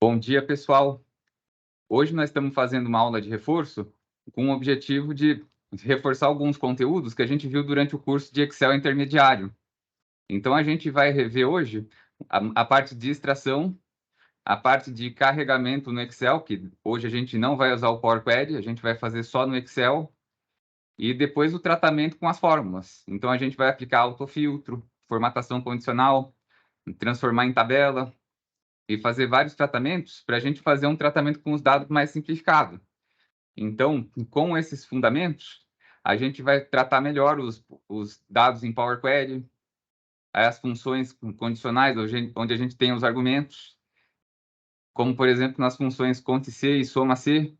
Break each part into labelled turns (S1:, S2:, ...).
S1: Bom dia, pessoal. Hoje nós estamos fazendo uma aula de reforço com o objetivo de reforçar alguns conteúdos que a gente viu durante o curso de Excel intermediário. Então, a gente vai rever hoje a parte de extração, a parte de carregamento no Excel, que hoje a gente não vai usar o Power Query, a gente vai fazer só no Excel, e depois o tratamento com as fórmulas. Então, a gente vai aplicar autofiltro, formatação condicional, transformar em tabela, e fazer vários tratamentos para a gente fazer um tratamento com os dados mais simplificado. Então, com esses fundamentos, a gente vai tratar melhor os dados em Power Query, as funções condicionais, onde a gente tem os argumentos, como, por exemplo, nas funções cont-c e soma-c,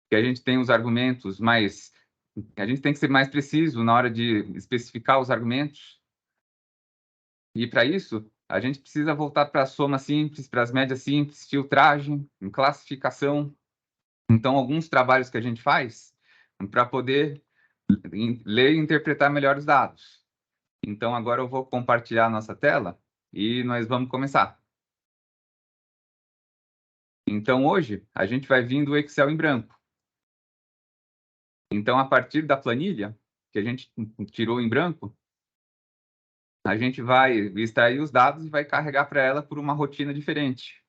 S1: que a gente tem os argumentos mais... A gente tem que ser mais preciso na hora de especificar os argumentos. E, para isso, a gente precisa voltar para a soma simples, para as médias simples, filtragem, classificação. Então, alguns trabalhos que a gente faz para poder ler e interpretar melhor os dados. Então, agora eu vou compartilhar a nossa tela e nós vamos começar. Então, hoje, a gente vai vir do Excel em branco. Então, a partir da planilha que a gente tirou em branco, a gente vai extrair os dados e vai carregar para ela por uma rotina diferente.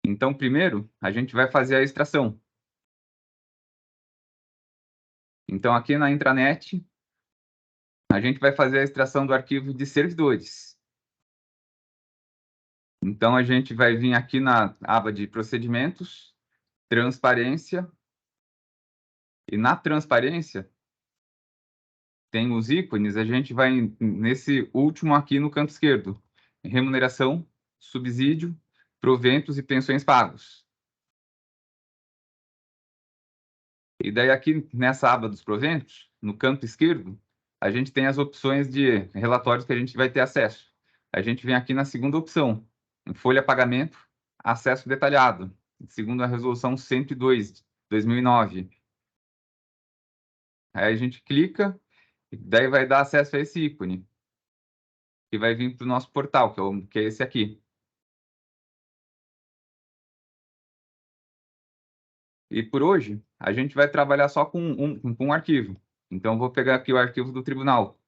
S1: Então, primeiro, a gente vai fazer a extração. Então, aqui na intranet, a gente vai fazer a extração do arquivo de servidores. Então, a gente vai vir aqui na aba de procedimentos, transparência, e na transparência tem os ícones, a gente vai nesse último aqui no canto esquerdo, remuneração, subsídio, proventos e pensões pagos. E daí aqui nessa aba dos proventos, no canto esquerdo, a gente tem as opções de relatórios que a gente vai ter acesso. A gente vem aqui na segunda opção, em folha pagamento, acesso detalhado, segundo a resolução 102, de 2009. Aí a gente clica, e daí vai dar acesso a esse ícone, que vai vir para o nosso portal, que é esse aqui. E por hoje, a gente vai trabalhar só com um arquivo. Então, eu vou pegar aqui o arquivo do tribunal.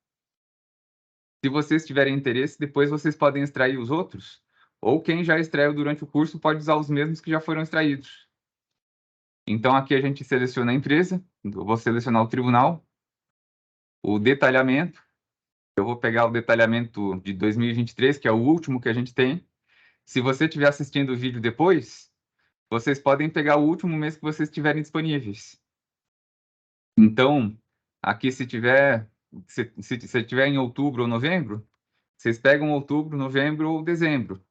S1: Se vocês tiverem interesse, depois vocês podem extrair os outros, ou quem já extraiu durante o curso pode usar os mesmos que já foram extraídos. Então, aqui a gente seleciona a empresa, eu vou selecionar o tribunal, o detalhamento, eu vou pegar o detalhamento de 2023, que é o último que a gente tem. Se você estiver assistindo o vídeo depois, vocês podem pegar o último mês que vocês tiverem disponíveis. Então, aqui se tiver em outubro ou novembro, vocês pegam outubro, novembro ou dezembro.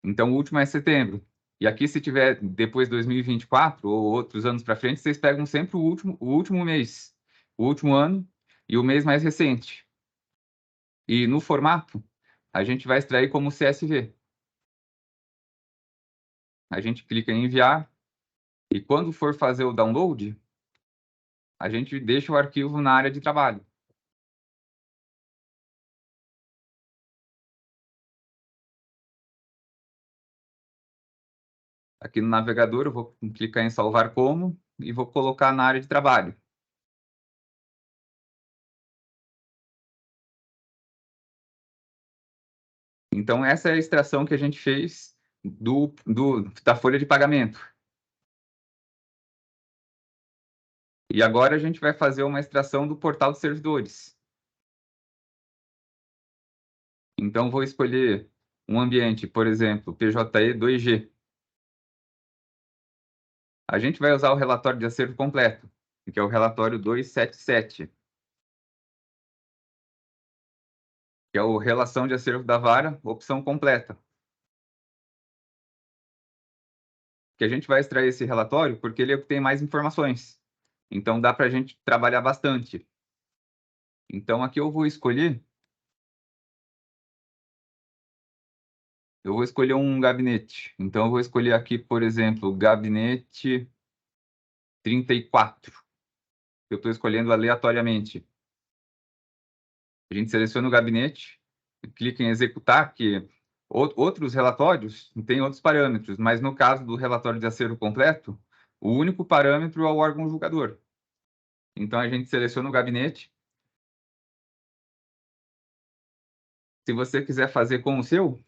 S1: Então, o último é setembro. E aqui, se tiver depois de 2024 ou outros anos para frente, vocês pegam sempre o último mês, o último ano e o mês mais recente. E no formato, a gente vai extrair como CSV. A gente clica em enviar e quando for fazer o download, a gente deixa o arquivo na área de trabalho. Aqui no navegador, eu vou clicar em salvar como e vou colocar na área de trabalho. Então, essa é a extração que a gente fez da folha de pagamento. E agora a gente vai fazer uma extração do portal de servidores. Então, vou escolher um ambiente, por exemplo, PJE 2G. A gente vai usar o relatório de acervo completo, que é o relatório 277, que é o relação de acervo da vara, opção completa. Que a gente vai extrair esse relatório porque ele é o que tem mais informações. Então, dá para a gente trabalhar bastante. Então, aqui eu vou escolher um gabinete. Então, eu vou escolher aqui, por exemplo, gabinete 34. Eu estou escolhendo aleatoriamente. A gente seleciona o gabinete, clica em executar, que Outros relatórios têm outros parâmetros, mas no caso do relatório de acervo completo, o único parâmetro é o órgão julgador. Então, a gente seleciona o gabinete. Se você quiser fazer com o seu,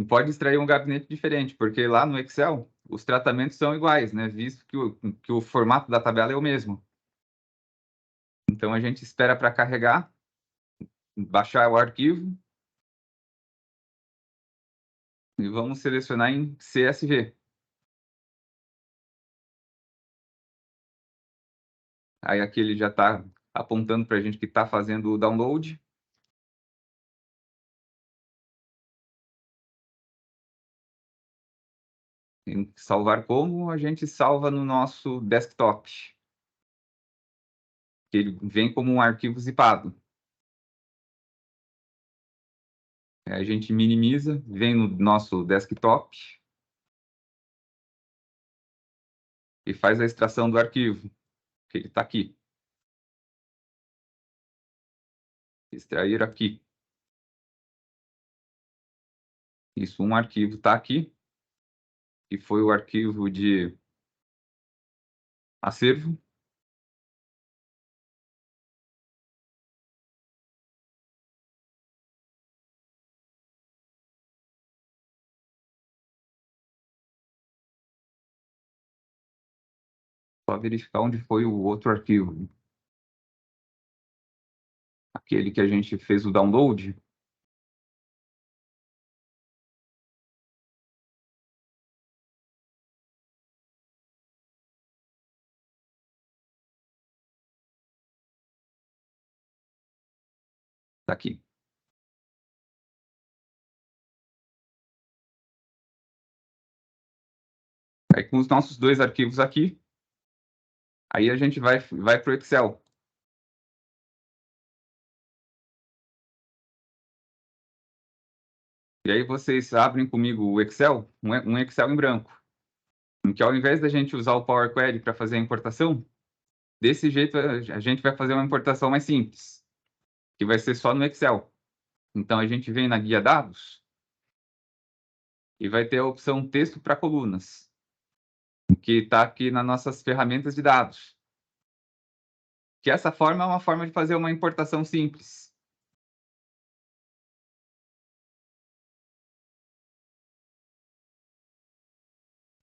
S1: pode extrair um gabinete diferente, porque lá no Excel, os tratamentos são iguais, né? Visto que o formato da tabela é o mesmo. Então, a gente espera para carregar, baixar o arquivo, e vamos selecionar em CSV. Aí aqui ele já está apontando para a gente que está fazendo o download. Em salvar como, a gente salva no nosso desktop. Que ele vem como um arquivo zipado. A gente minimiza, vem no nosso desktop e faz a extração do arquivo, que ele está aqui. Extrair aqui. Isso, um arquivo está aqui, que foi o arquivo de acervo. Só verificar onde foi o outro arquivo. Aquele que a gente fez o download. Está aqui. Aí com os nossos dois arquivos aqui, aí a gente vai para o Excel. E aí vocês abrem comigo o Excel, um Excel em branco. Em que ao invés da gente usar o Power Query para fazer a importação, desse jeito a gente vai fazer uma importação mais simples, que vai ser só no Excel. Então a gente vem na guia dados e vai ter a opção texto para colunas, que está aqui nas nossas ferramentas de dados. Que essa forma é uma forma de fazer uma importação simples.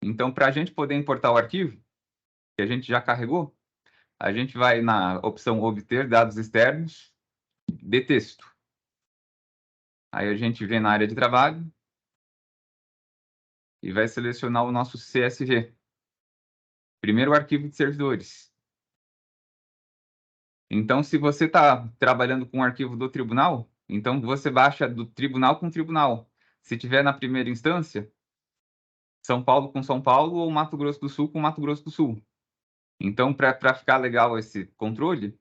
S1: Então, para a gente poder importar o arquivo, que a gente já carregou, a gente vai na opção obter dados externos de texto. Aí a gente vem na área de trabalho e vai selecionar o nosso CSV. Primeiro, o arquivo de servidores. Então, se você está trabalhando com o arquivo do tribunal, então você baixa do tribunal com tribunal. Se tiver na primeira instância, São Paulo com São Paulo ou Mato Grosso do Sul com Mato Grosso do Sul. Então, para ficar legal esse controle,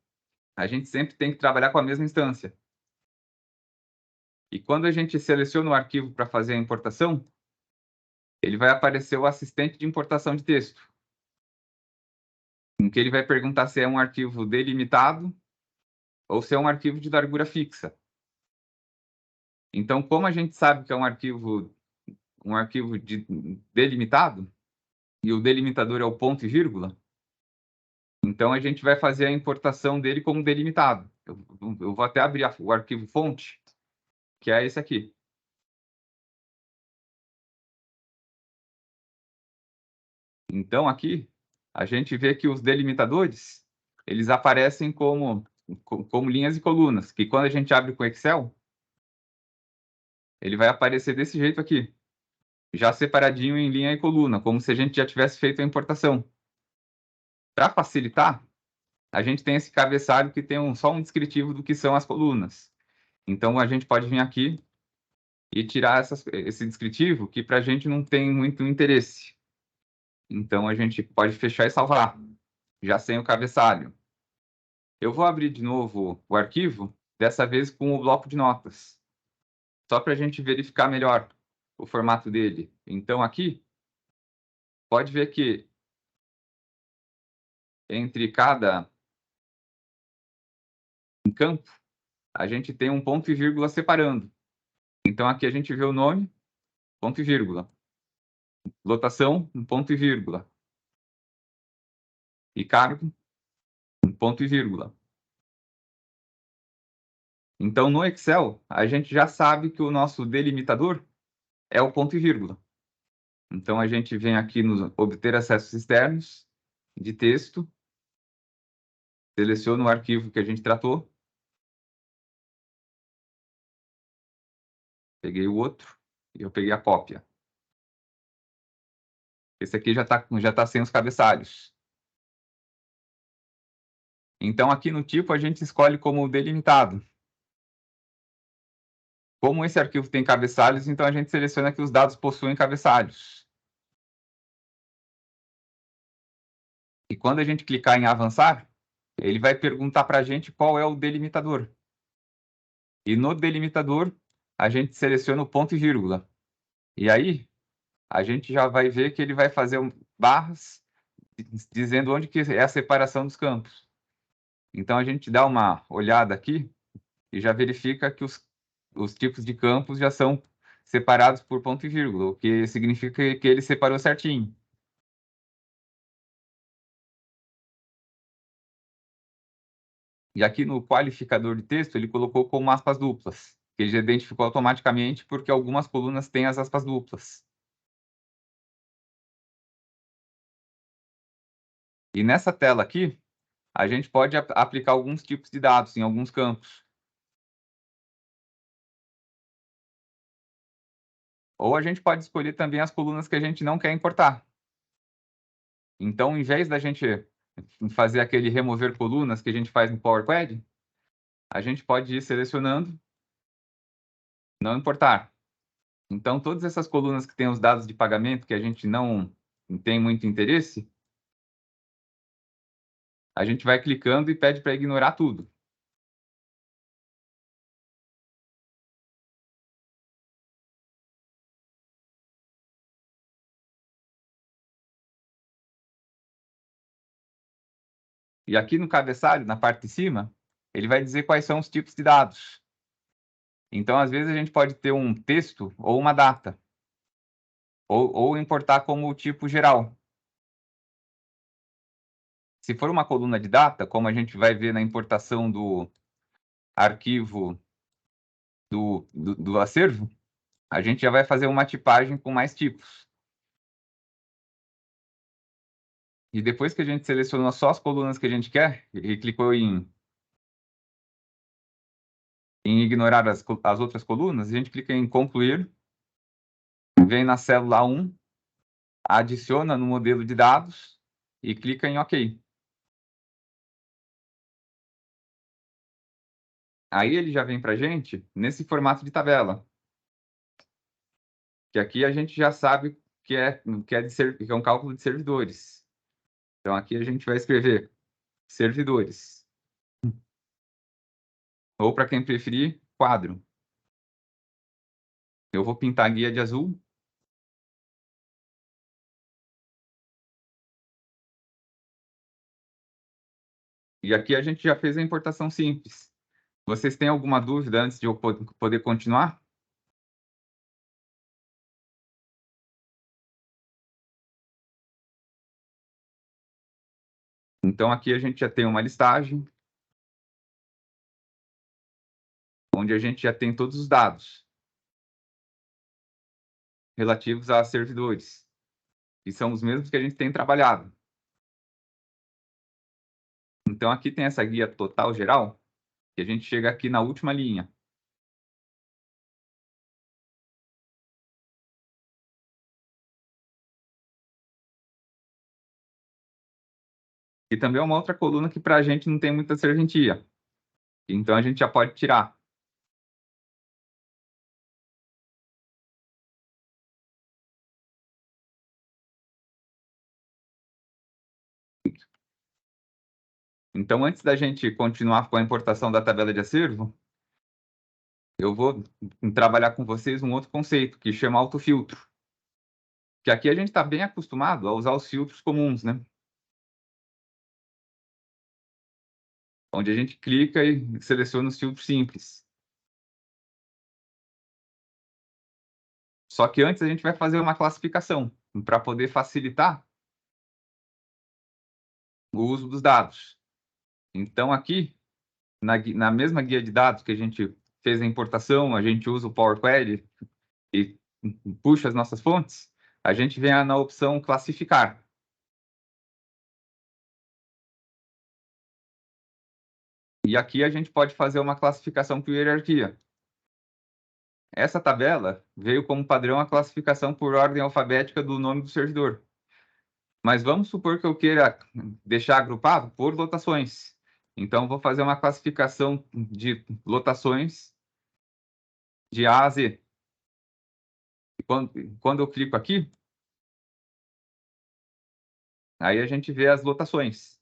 S1: a gente sempre tem que trabalhar com a mesma instância. E quando a gente seleciona o arquivo para fazer a importação, ele vai aparecer o assistente de importação de texto, em que ele vai perguntar se é um arquivo delimitado ou se é um arquivo de largura fixa. Então, como a gente sabe que é um arquivo delimitado, e o delimitador é o ponto e vírgula, então a gente vai fazer a importação dele como delimitado. Eu vou até abrir o arquivo fonte, que é esse aqui. Então, aqui, a gente vê que os delimitadores, eles aparecem como linhas e colunas, que quando a gente abre com Excel, ele vai aparecer desse jeito aqui, já separadinho em linha e coluna, como se a gente já tivesse feito a importação. Para facilitar, a gente tem esse cabeçalho que tem só um descritivo do que são as colunas. Então, a gente pode vir aqui e tirar esse descritivo, que para a gente não tem muito interesse. Então, a gente pode fechar e salvar, já sem o cabeçalho. Eu vou abrir de novo o arquivo, dessa vez com o bloco de notas, só para a gente verificar melhor o formato dele. Então, aqui, pode ver que entre cada campo, a gente tem um ponto e vírgula separando. Então, aqui a gente vê o nome, ponto e vírgula. Lotação, um ponto e vírgula. E cargo, um ponto e vírgula. Então, no Excel, a gente já sabe que o nosso delimitador é o ponto e vírgula. Então, a gente vem aqui no obter acessos externos, de texto, seleciona o arquivo que a gente tratou, peguei o outro, e eu peguei a cópia. Esse aqui já tá sem os cabeçalhos. Então, aqui no tipo, a gente escolhe como delimitado. Como esse arquivo tem cabeçalhos, então a gente seleciona que os dados possuem cabeçalhos. E quando a gente clicar em avançar, ele vai perguntar para a gente qual é o delimitador. E no delimitador, a gente seleciona o ponto e vírgula. E aí, a gente já vai ver que ele vai fazer barras dizendo onde que é a separação dos campos. Então, a gente dá uma olhada aqui e já verifica que os tipos de campos já são separados por ponto e vírgula, o que significa que ele separou certinho. E aqui no qualificador de texto, ele colocou como aspas duplas, que ele já identificou automaticamente porque algumas colunas têm as aspas duplas. E nessa tela aqui, a gente pode aplicar alguns tipos de dados em alguns campos. Ou a gente pode escolher também as colunas que a gente não quer importar. Então, em vez da gente fazer aquele remover colunas que a gente faz no Power Query, a gente pode ir selecionando, não importar. Então, todas essas colunas que têm os dados de pagamento que a gente não tem muito interesse, a gente vai clicando e pede para ignorar tudo. E aqui no cabeçalho, na parte de cima, ele vai dizer quais são os tipos de dados. Então, às vezes, a gente pode ter um texto ou uma data, ou importar como tipo geral. Se for uma coluna de data, como a gente vai ver na importação do arquivo do acervo, a gente já vai fazer uma tipagem com mais tipos. E depois que a gente selecionou só as colunas que a gente quer, e clicou em ignorar as outras colunas, a gente clica em concluir, vem na célula 1, adiciona no modelo de dados e clica em OK. Aí ele já vem para a gente nesse formato de tabela, que aqui a gente já sabe que é um cálculo de servidores. Então, aqui a gente vai escrever servidores. Ou, para quem preferir, quadro. Eu vou pintar a guia de azul. E aqui a gente já fez a importação simples. Vocês têm alguma dúvida antes de eu poder continuar? Então, aqui a gente já tem uma listagem, onde a gente já tem todos os dados relativos a servidores, que são os mesmos que a gente tem trabalhado. Então, aqui tem essa guia total geral, que a gente chega aqui na última linha. E também é uma outra coluna que para a gente não tem muita serventia. Então, a gente já pode tirar. Então, antes da gente continuar com a importação da tabela de acervo, eu vou trabalhar com vocês um outro conceito, que chama autofiltro. Que aqui a gente está bem acostumado a usar os filtros comuns, né? Onde a gente clica e seleciona os filtros simples. Só que antes a gente vai fazer uma classificação para poder facilitar o uso dos dados. Então, aqui, na mesma guia de dados que a gente fez a importação, a gente usa o Power Query e puxa as nossas fontes, a gente vem na opção classificar. E aqui a gente pode fazer uma classificação por hierarquia. Essa tabela veio como padrão a classificação por ordem alfabética do nome do servidor. Mas vamos supor que eu queira deixar agrupado por lotações. Então, vou fazer uma classificação de lotações de A a Z. E quando eu clico aqui, aí a gente vê as lotações.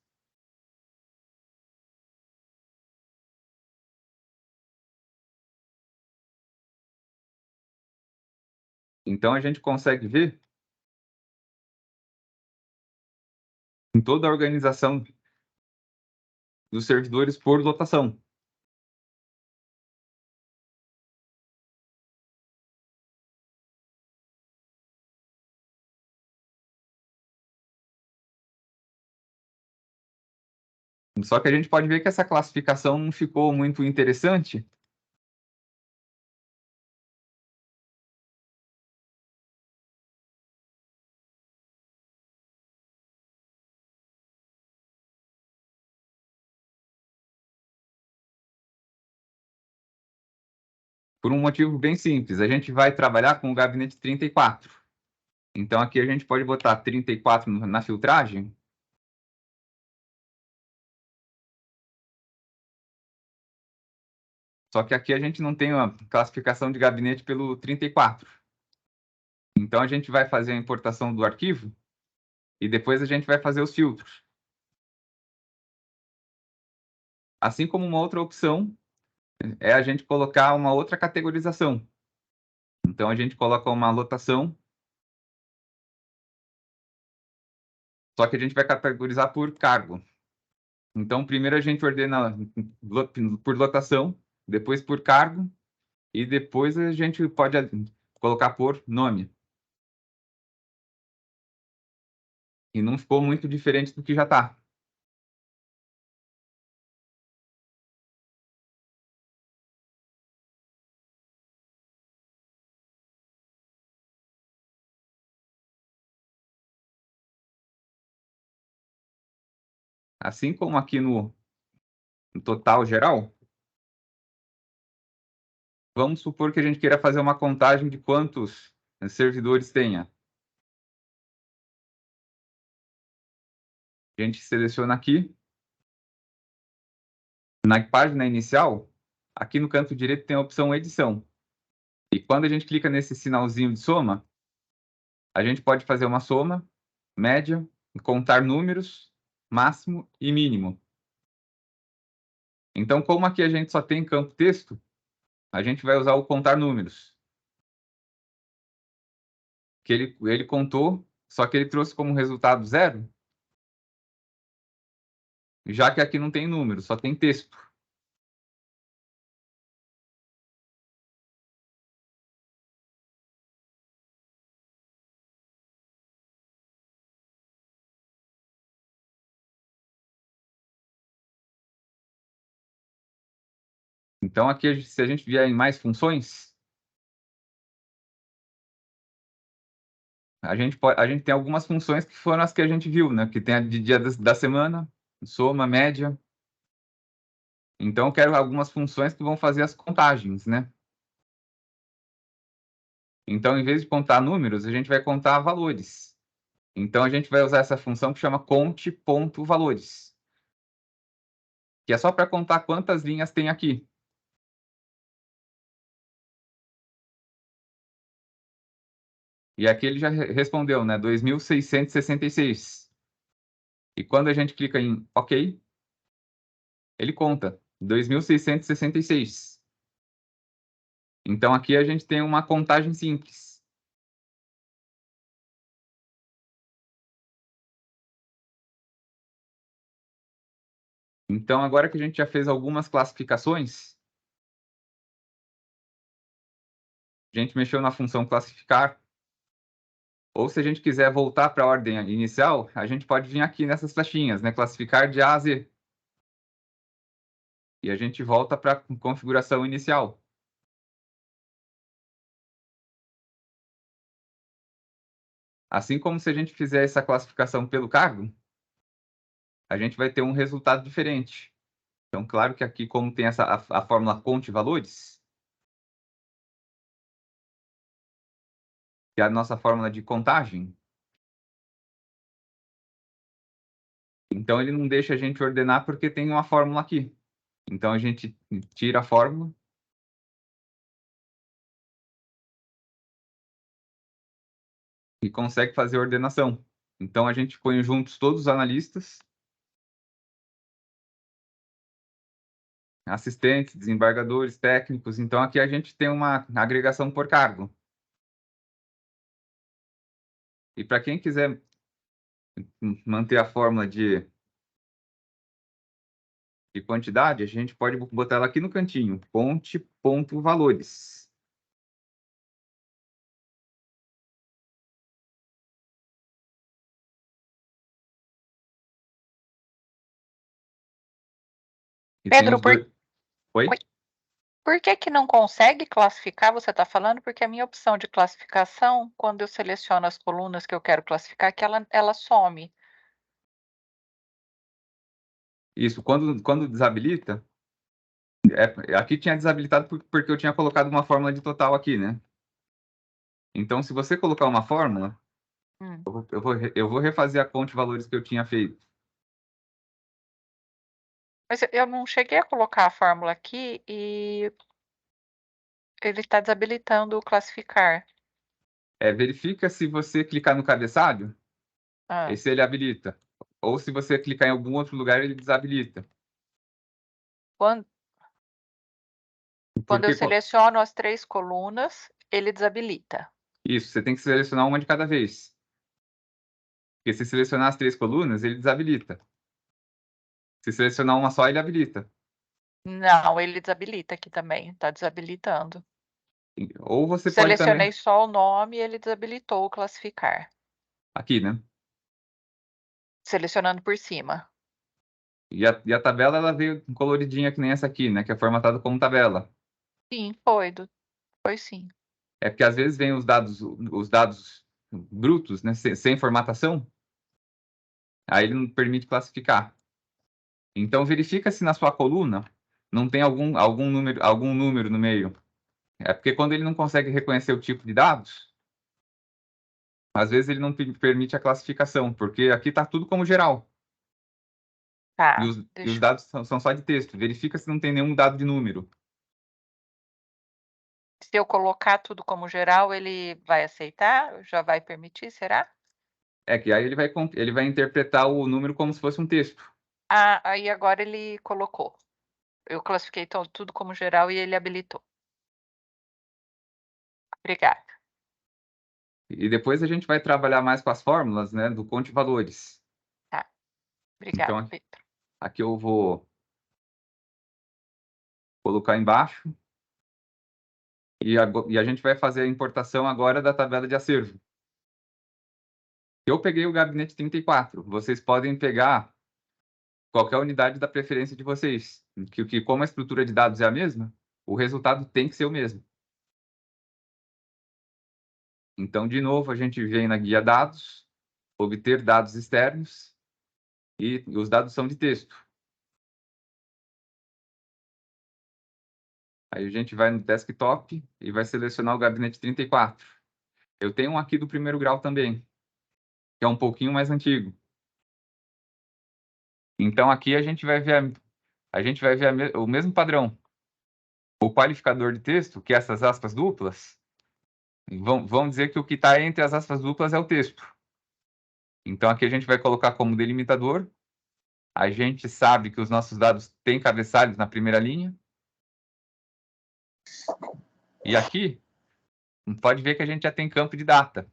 S1: Então, a gente consegue ver em toda a organização dos servidores por lotação. Só que a gente pode ver que essa classificação não ficou muito interessante, por um motivo bem simples. A gente vai trabalhar com o gabinete 34. Então, aqui a gente pode botar 34 na filtragem. Só que aqui a gente não tem uma classificação de gabinete pelo 34. Então, a gente vai fazer a importação do arquivo e depois a gente vai fazer os filtros. Assim como uma outra opção é a gente colocar uma outra categorização. Então, a gente coloca uma lotação, só que a gente vai categorizar por cargo. Então, primeiro a gente ordena por lotação, depois por cargo, e depois a gente pode colocar por nome. E não ficou muito diferente do que já está. Assim como aqui no total geral, vamos supor que a gente queira fazer uma contagem de quantos servidores tenha. A gente seleciona aqui. Na página inicial, aqui no canto direito tem a opção edição. E quando a gente clica nesse sinalzinho de soma, a gente pode fazer uma soma, média, contar números, máximo e mínimo. Então, como aqui a gente só tem campo texto, a gente vai usar o contar números. Que ele contou, só que ele trouxe como resultado 0, já que aqui não tem número, só tem texto. Então, aqui, se a gente vier em mais funções, a gente tem algumas funções que foram as que a gente viu, né? Que tem a de dia da semana, soma, média. Então, eu quero algumas funções que vão fazer as contagens, né? Então, em vez de contar números, a gente vai contar valores. Então, a gente vai usar essa função que chama conte.valores, que é só para contar quantas linhas tem aqui. E aqui ele já respondeu, né? 2.666. E quando a gente clica em OK, ele conta 2.666. Então, aqui a gente tem uma contagem simples. Então, agora que a gente já fez algumas classificações, a gente mexeu na função classificar. Ou se a gente quiser voltar para a ordem inicial, a gente pode vir aqui nessas flechinhas, né? Classificar de A a Z. E a gente volta para a configuração inicial. Assim como se a gente fizer essa classificação pelo cargo, a gente vai ter um resultado diferente. Então, claro que aqui, como tem a fórmula conte valores, que é a nossa fórmula de contagem, então ele não deixa a gente ordenar porque tem uma fórmula aqui. Então, a gente tira a fórmula e consegue fazer a ordenação. Então, a gente põe juntos todos os analistas, assistentes, desembargadores, técnicos. Então, aqui a gente tem uma agregação por cargo. E para quem quiser manter a fórmula de quantidade, a gente pode botar ela aqui no cantinho, ponte.valores. E tem
S2: Pedro,
S1: os dois... Oi?
S2: Por que não consegue classificar? Você está falando porque a minha opção de classificação, quando eu seleciono as colunas que eu quero classificar, que ela some.
S1: Isso, quando desabilita, aqui tinha desabilitado porque eu tinha colocado uma fórmula de total aqui, né? Então, se você colocar uma fórmula, eu vou refazer a conta de valores que eu tinha feito.
S2: Mas eu não cheguei a colocar a fórmula aqui e ele está desabilitando o classificar.
S1: Verifica se você clicar no cabeçalho,
S2: Ah,
S1: esse ele habilita. Ou se você clicar em algum outro lugar, ele desabilita.
S2: quando eu
S1: Porque
S2: seleciono as 3 colunas, ele desabilita.
S1: isso, você tem que selecionar uma de cada vez. Porque se selecionar as 3 colunas, ele desabilita. Se selecionar uma só, ele habilita.
S2: Não, ele desabilita aqui também, está desabilitando.
S1: Ou você pode também...
S2: Selecionei só o nome e ele desabilitou o classificar.
S1: Aqui, né?
S2: Selecionando por cima.
S1: E a tabela, ela veio coloridinha que nem essa aqui, né? Que é formatada como tabela.
S2: Sim, foi sim.
S1: É porque às vezes vem os dados brutos, né? Sem formatação. Aí ele não permite classificar. Então, verifica se na sua coluna não tem algum número no meio. É porque quando ele não consegue reconhecer o tipo de dados, às vezes ele não permite a classificação, porque aqui está tudo como geral.
S2: Tá,
S1: E os dados são só de texto. Verifica se não tem nenhum dado de número.
S2: se eu colocar tudo como geral, ele vai aceitar? Já vai permitir, será?
S1: É que aí ele vai interpretar o número como se fosse um texto.
S2: Ah, aí agora ele colocou. Eu classifiquei tudo como geral e ele habilitou. Obrigada.
S1: E depois a gente vai trabalhar mais com as fórmulas, né, do conte valores.
S2: Tá.
S1: Então,
S2: Obrigada, Pedro.
S1: aqui eu vou colocar embaixo. E a gente vai fazer a importação agora da tabela de acervo. Eu peguei o gabinete 34. Vocês podem pegar qualquer unidade da preferência de vocês. Que como a estrutura de dados é a mesma, o resultado tem que ser o mesmo. Então, de novo, a gente vem na guia dados, obter dados externos, e os dados são de texto. Aí a gente vai no desktop e vai selecionar o gabinete 34. Eu tenho um aqui do primeiro grau também, que é um pouquinho mais antigo. Então, aqui a gente vai ver o mesmo padrão. O qualificador de texto, que é essas aspas duplas, vão dizer que o que está entre as aspas duplas é o texto. Então, aqui a gente vai colocar como delimitador. A gente sabe que os nossos dados têm cabeçalhos na primeira linha. E aqui, pode ver que a gente já tem campo de data.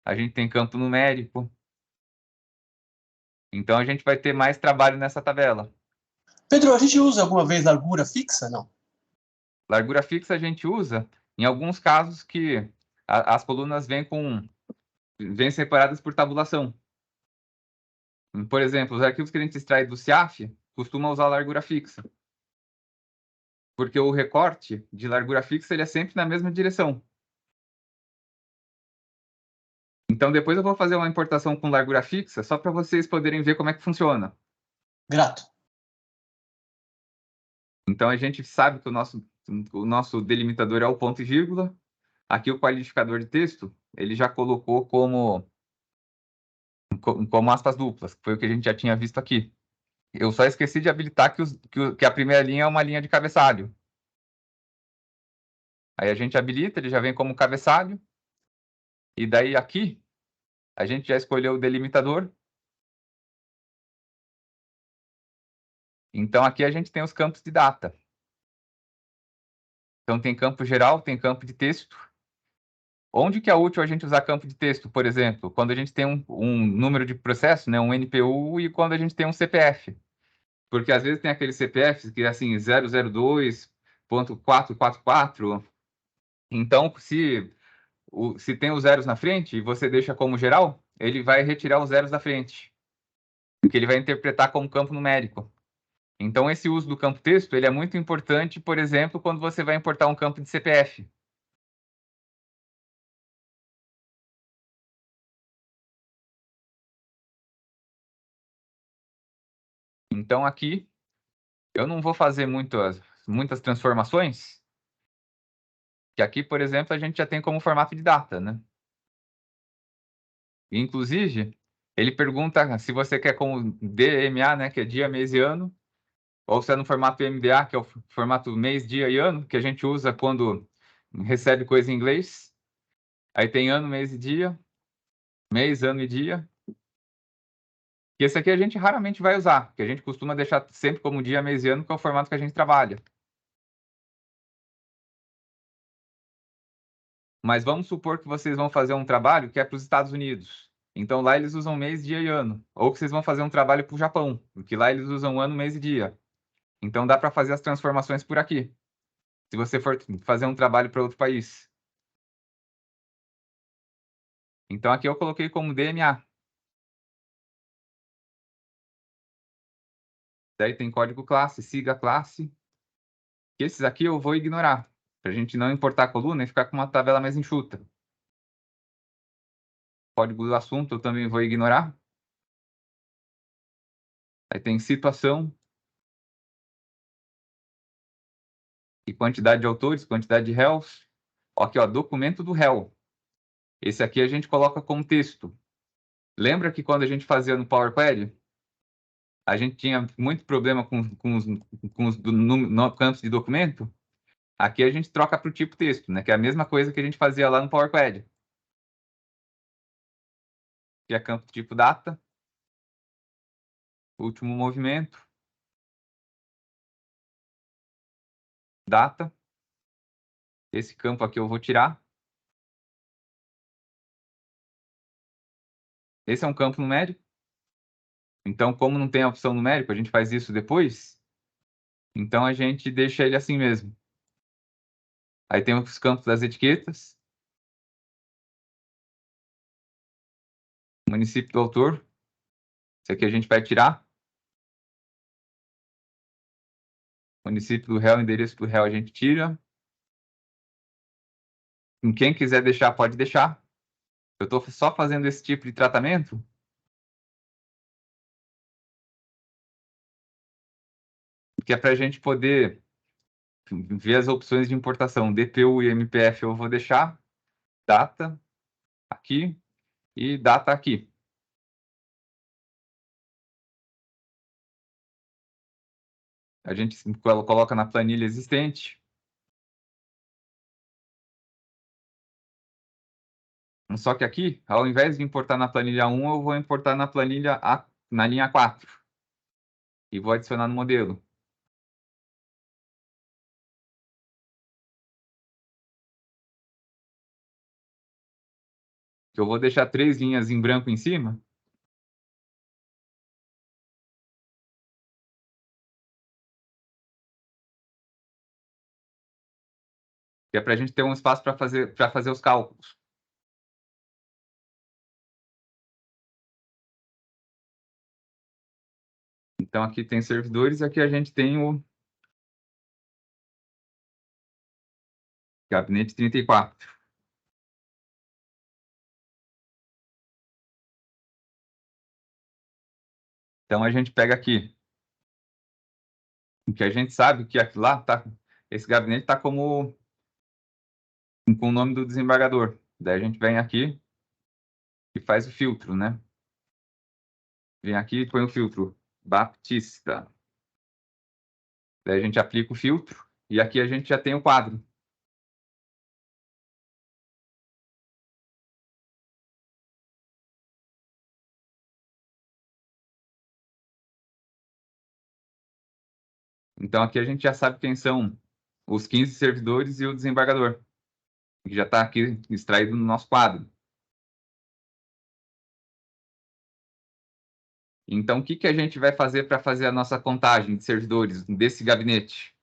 S1: A gente tem campo numérico. Então, a gente vai ter mais trabalho nessa tabela.
S3: Pedro, a gente usa alguma vez largura fixa? Não.
S1: Largura fixa a gente usa Em alguns casos que as colunas vêm separadas por tabulação. Por exemplo, os arquivos que a gente extrai do CIAF costumam usar largura fixa. Porque o recorte de largura fixa ele é sempre na mesma direção. Então, depois eu vou fazer uma importação com largura fixa, só para vocês poderem ver como é que funciona.
S3: Grato.
S1: Então, a gente sabe que o nosso delimitador é o ponto e vírgula. Aqui, o qualificador de texto, ele já colocou como aspas duplas, que foi o que a gente já tinha visto aqui. Eu só esqueci de habilitar que a primeira linha é uma linha de cabeçalho. Aí a gente habilita, ele já vem como cabeçalho. E daí aqui, a gente já escolheu o delimitador. Então aqui a gente tem os campos de data. Então tem campo geral, tem campo de texto. Onde que é útil a gente usar campo de texto, por exemplo? Quando a gente tem um número de processo, né, um NPU, e quando a gente tem um CPF. Porque às vezes tem aqueles CPFs que é assim, 002.444. Então, se tem os zeros na frente e você deixa como geral, ele vai retirar os zeros da frente, porque ele vai interpretar como campo numérico. Então, esse uso do campo texto ele é muito importante, por exemplo, quando você vai importar um campo de CPF. Então, aqui, eu não vou fazer muitas transformações, que aqui, por exemplo, a gente já tem como formato de data, né? Inclusive, ele pergunta se você quer como DMA, né, que é dia, mês e ano, ou se é no formato MDA, que é o formato mês, dia e ano, que a gente usa quando recebe coisa em inglês. Aí tem ano, mês e dia, mês, ano e dia. E esse aqui a gente raramente vai usar, porque a gente costuma deixar sempre como dia, mês e ano, que é o formato que a gente trabalha. Mas vamos supor que vocês vão fazer um trabalho que é para os Estados Unidos. Então lá eles usam mês, dia e ano. Ou que vocês vão fazer um trabalho para o Japão, porque lá eles usam ano, mês e dia. Então dá para fazer as transformações por aqui, se você for fazer um trabalho para outro país. Então aqui eu coloquei como DMA. Daí tem código classe, siga classe. Esses aqui eu vou ignorar, para a gente não importar a coluna e ficar com uma tabela mais enxuta. Código do assunto eu também vou ignorar. Aí tem situação. E quantidade de autores, quantidade de réus. Aqui, ó, documento do réu. Esse aqui a gente coloca como texto. Lembra que quando a gente fazia no Power Query, a gente tinha muito problema com os campos de documento? Aqui a gente troca para o tipo texto, né? Que é a mesma coisa que a gente fazia lá no Power Query. Que é campo tipo data. Último movimento. Data. Esse campo aqui eu vou tirar. Esse é um campo numérico. Então, como não tem a opção numérico, a gente faz isso depois. Então, a gente deixa ele assim mesmo. Aí tem os campos das etiquetas. Município do autor. Esse aqui a gente vai tirar. Município do réu, endereço do réu a gente tira. Quem quiser deixar, pode deixar. Eu estou só fazendo esse tipo de tratamento que é para a gente poder ver as opções de importação. DPU e MPF eu vou deixar. Data aqui e data aqui. A gente coloca na planilha existente. Só que aqui, ao invés de importar na planilha 1, eu vou importar na planilha na linha 4. E vou adicionar no modelo. Eu vou deixar 3 linhas em branco em cima. que é para a gente ter um espaço para fazer os cálculos. Então, aqui tem servidores, aqui a gente tem o gabinete 34. Então, a gente pega aqui, que a gente sabe que aqui lá tá, esse gabinete está com o nome do desembargador. Daí a gente vem aqui e faz o filtro, né? Vem aqui e põe o filtro Baptista. Daí a gente aplica o filtro e aqui a gente já tem o quadro. Então aqui a gente já sabe quem são os 15 servidores e o desembargador, que já está aqui extraído no nosso quadro. Então, o que que a gente vai fazer para fazer a nossa contagem de servidores desse gabinete?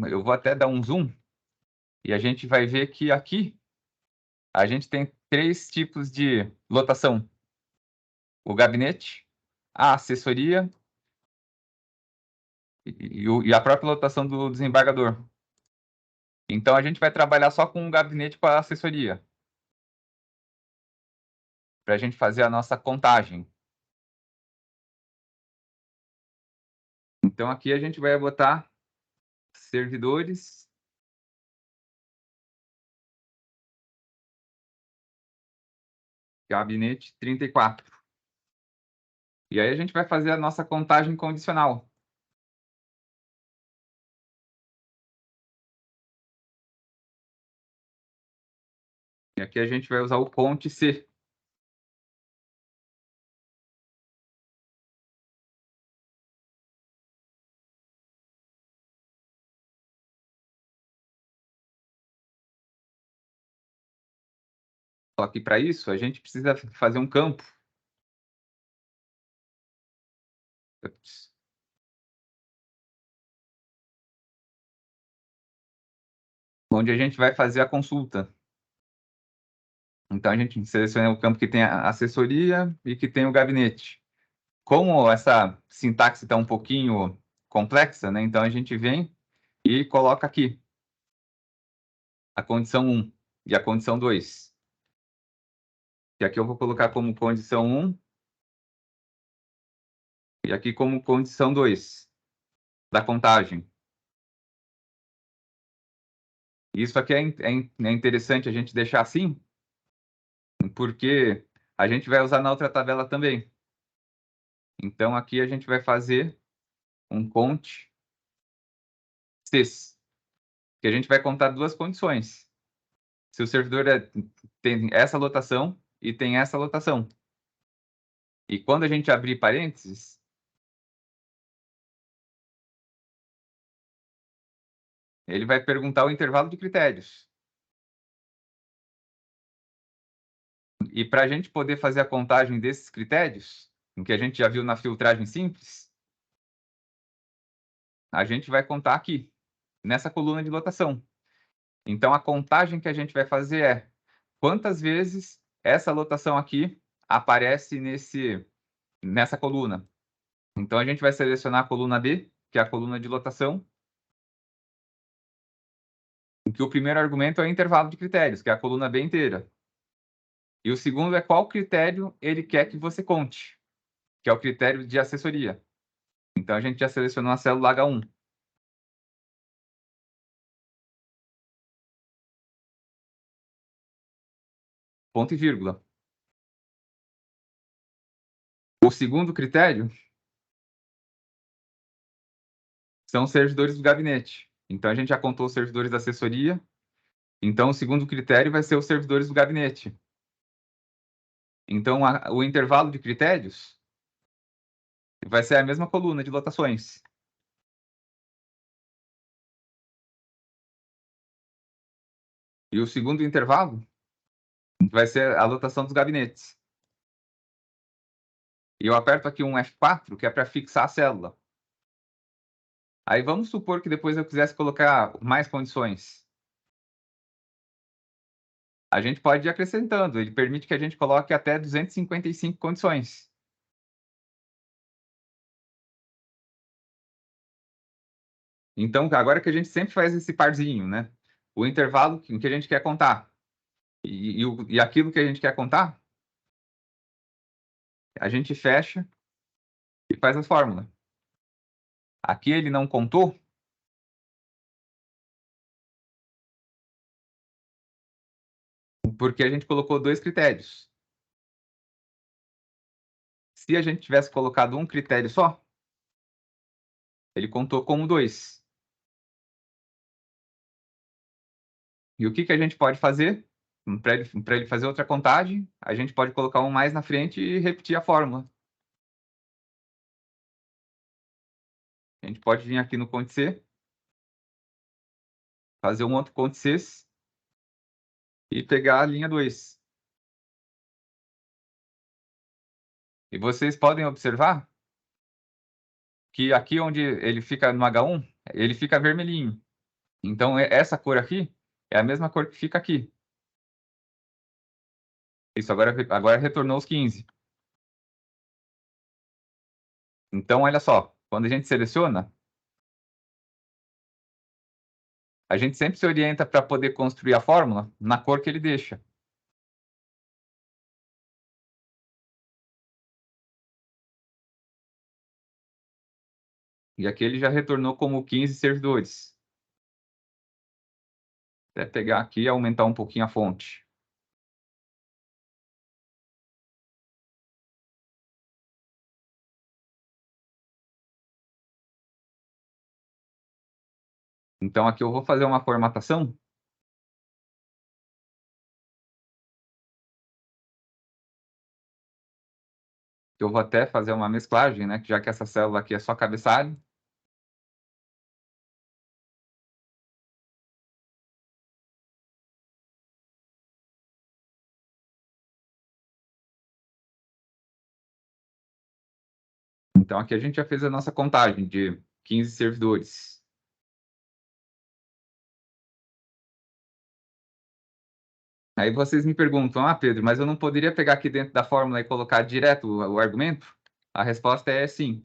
S1: Eu vou até dar um zoom e a gente vai ver que aqui a gente tem 3 tipos de lotação: o gabinete, a assessoria e a própria lotação do desembargador. Então, a gente vai trabalhar só com o gabinete com a assessoria, para a gente fazer a nossa contagem. Então, aqui a gente vai botar servidores, gabinete 34. E aí a gente vai fazer a nossa contagem condicional. E aqui a gente vai usar o cont C. Só que para isso a gente precisa fazer um campo. Onde a gente vai fazer a consulta. Então a gente seleciona o campo que tem a assessoria e que tem o gabinete. Como essa sintaxe está um pouquinho complexa, né? Então a gente vem e coloca aqui a condição 1 e a condição 2. E aqui eu vou colocar como condição 1 e aqui como condição 2 da contagem. Isso aqui é interessante a gente deixar assim, porque a gente vai usar na outra tabela também. Então, aqui a gente vai fazer um cont Cs, que a gente vai contar 2 condições. Se o servidor tem essa lotação e tem essa lotação. E quando a gente abrir parênteses, ele vai perguntar o intervalo de critérios. E para a gente poder fazer a contagem desses critérios, em que a gente já viu na filtragem simples, a gente vai contar aqui, nessa coluna de lotação. Então, a contagem que a gente vai fazer é quantas vezes essa lotação aqui aparece nessa coluna. Então, a gente vai selecionar a coluna B, que é a coluna de lotação, em que o primeiro argumento é o intervalo de critérios, que é a coluna B inteira. E o segundo é qual critério ele quer que você conte, que é o critério de assessoria. Então, a gente já selecionou a célula H1. Ponto e vírgula. O segundo critério são os servidores do gabinete. Então, a gente já contou os servidores da assessoria. Então, o segundo critério vai ser os servidores do gabinete. Então, o intervalo de critérios vai ser a mesma coluna de lotações. E o segundo intervalo vai ser a lotação dos gabinetes. E eu aperto aqui um F4, que é para fixar a célula. Aí vamos supor que depois eu quisesse colocar mais condições. A gente pode ir acrescentando, ele permite que a gente coloque até 255 condições. Então, agora que a gente sempre faz esse parzinho, né? O intervalo que a gente quer contar e aquilo que a gente quer contar, a gente fecha e faz a fórmula. Aqui ele não contou, porque a gente colocou 2 critérios. Se a gente tivesse colocado um critério só, ele contou como 2. E o que a gente pode fazer? Para ele fazer outra contagem, a gente pode colocar um mais na frente e repetir a fórmula. A gente pode vir aqui no Cont C, fazer um outro Cont C e pegar a linha 2. E vocês podem observar que aqui onde ele fica no H1, ele fica vermelhinho. Então, essa cor aqui é a mesma cor que fica aqui. Isso, agora retornou os 15. Então, olha só, quando a gente seleciona, a gente sempre se orienta para poder construir a fórmula na cor que ele deixa. E aqui ele já retornou como 15 servidores. Até pegar aqui e aumentar um pouquinho a fonte. Então, aqui eu vou fazer uma formatação. Eu vou até fazer uma mesclagem, né? Já que essa célula aqui é só cabeçalho. Então, aqui a gente já fez a nossa contagem de 15 servidores. Aí vocês me perguntam, Pedro, mas eu não poderia pegar aqui dentro da fórmula e colocar direto o argumento? A resposta é sim.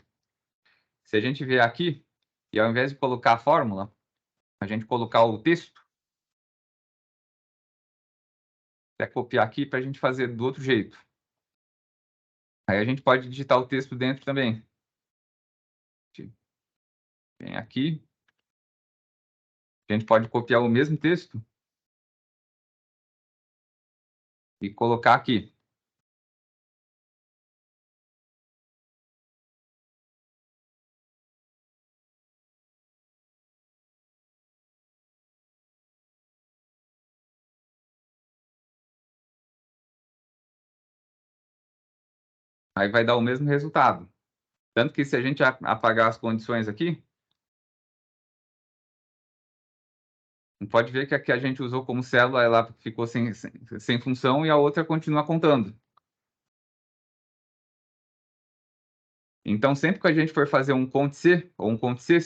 S1: Se a gente vier aqui, e ao invés de colocar a fórmula, a gente colocar o texto, é copiar aqui para a gente fazer do outro jeito. Aí a gente pode digitar o texto dentro também. Vem aqui. A gente pode copiar o mesmo texto e colocar aqui. Aí vai dar o mesmo resultado. Tanto que se a gente apagar as condições aqui, pode ver que a que a gente usou como célula, ela ficou sem função e a outra continua contando. Então, sempre que a gente for fazer um Cont C ou um Cont C,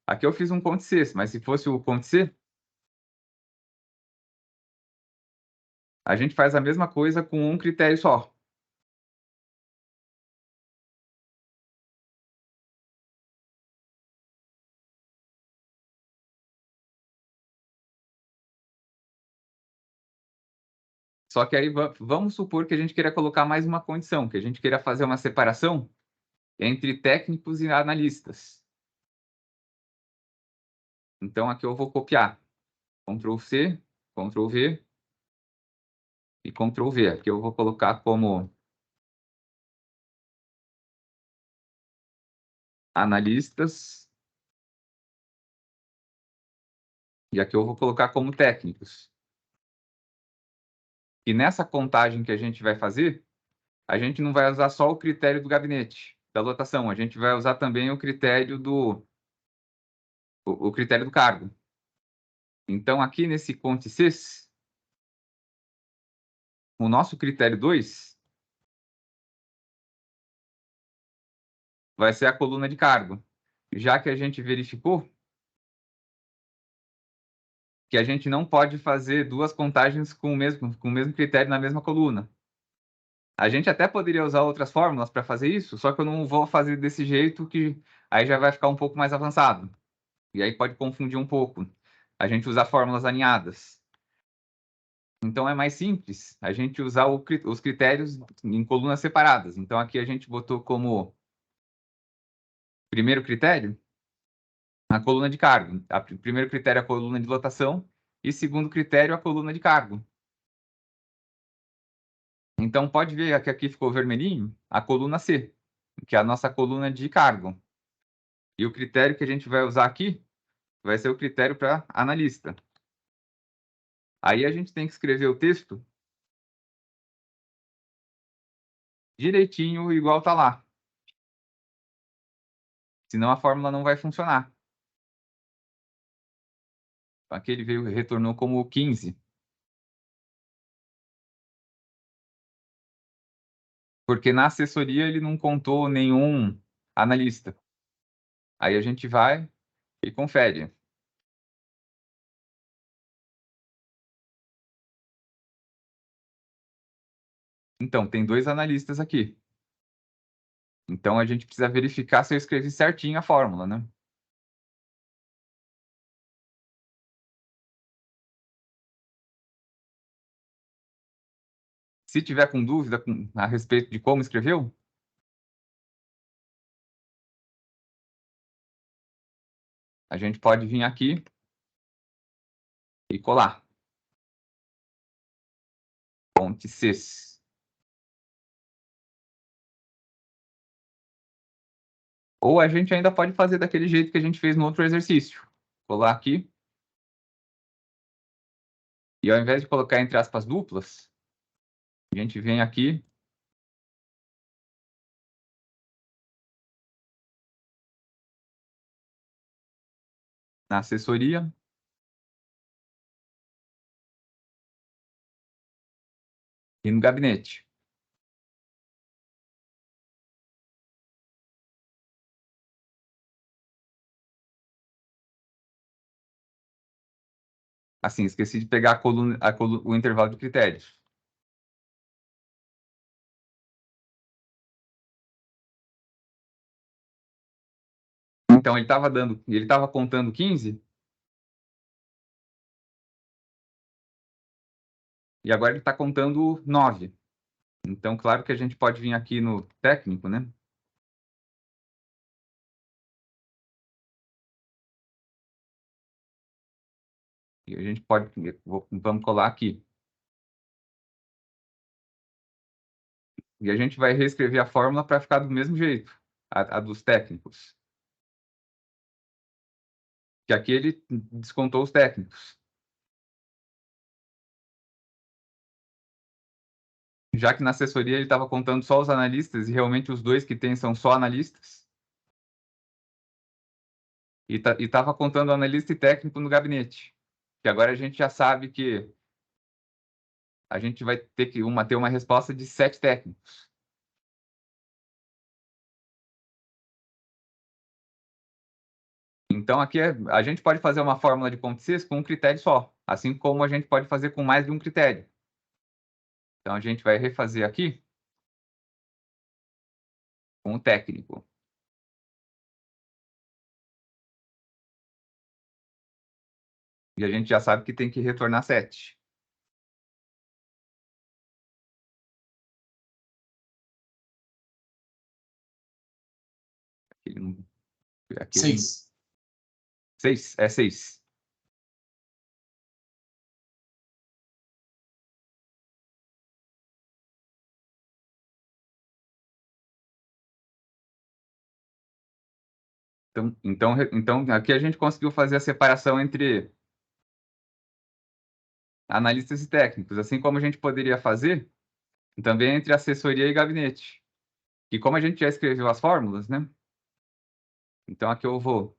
S1: aqui eu fiz um Cont C, mas se fosse o Cont C, a gente faz a mesma coisa com um critério só. Só que aí vamos supor que a gente queira colocar mais uma condição, que a gente queira fazer uma separação entre técnicos e analistas. Então, aqui eu vou copiar. Ctrl C, Ctrl V e Ctrl V. Aqui eu vou colocar como analistas. E aqui eu vou colocar como técnicos. E nessa contagem que a gente vai fazer, a gente não vai usar só o critério do gabinete, da lotação. A gente vai usar também o critério o critério do cargo. Então, aqui nesse Cont C, o nosso critério 2 vai ser a coluna de cargo. já que a gente verificou que a gente não pode fazer duas contagens com o mesmo critério na mesma coluna. A gente até poderia usar outras fórmulas para fazer isso, só que eu não vou fazer desse jeito, que aí já vai ficar um pouco mais avançado. E aí pode confundir um pouco. A gente usar fórmulas alinhadas. Então é mais simples a gente usar os critérios em colunas separadas. Então aqui a gente botou como primeiro critério a coluna de cargo. O primeiro critério é a coluna de lotação e segundo critério a coluna de cargo. Então pode ver que aqui ficou vermelhinho a coluna C, que é a nossa coluna de cargo. E o critério que a gente vai usar aqui vai ser o critério para analista. Aí a gente tem que escrever o texto direitinho, igual tá lá. Senão a fórmula não vai funcionar. Aqui ele retornou como 15. Porque na assessoria ele não contou nenhum analista. Aí a gente vai e confere. Então, tem 2 analistas aqui. Então, a gente precisa verificar se eu escrevi certinho a fórmula, né? Se tiver com dúvida a respeito de como escreveu, a gente pode vir aqui e colar. Fonte CES. Ou a gente ainda pode fazer daquele jeito que a gente fez no outro exercício. Colar aqui. E ao invés de colocar entre aspas duplas, a gente vem aqui na assessoria e no gabinete. Assim, esqueci de pegar o intervalo de critérios. Então, ele estava contando 15, e agora ele está contando 9. Então, claro que a gente pode vir aqui no técnico, né? E a gente pode, vamos colar aqui. E a gente vai reescrever a fórmula para ficar do mesmo jeito, a dos técnicos. Que aqui ele descontou os técnicos. Já que na assessoria ele estava contando só os analistas, e realmente os 2 que tem são só analistas. E estava contando analista e técnico no gabinete. Que agora a gente já sabe que a gente vai ter que ter uma resposta de 7 técnicos. Então, aqui a gente pode fazer uma fórmula de ponto CIS com um critério só, assim como a gente pode fazer com mais de um critério. Então, a gente vai refazer aqui com o técnico. E a gente já sabe que tem que retornar 7. Aqui
S3: 6.
S1: 6? É 6. Então, aqui a gente conseguiu fazer a separação entre analistas e técnicos, assim como a gente poderia fazer também entre assessoria e gabinete. E como a gente já escreveu as fórmulas, né? Então, aqui eu vou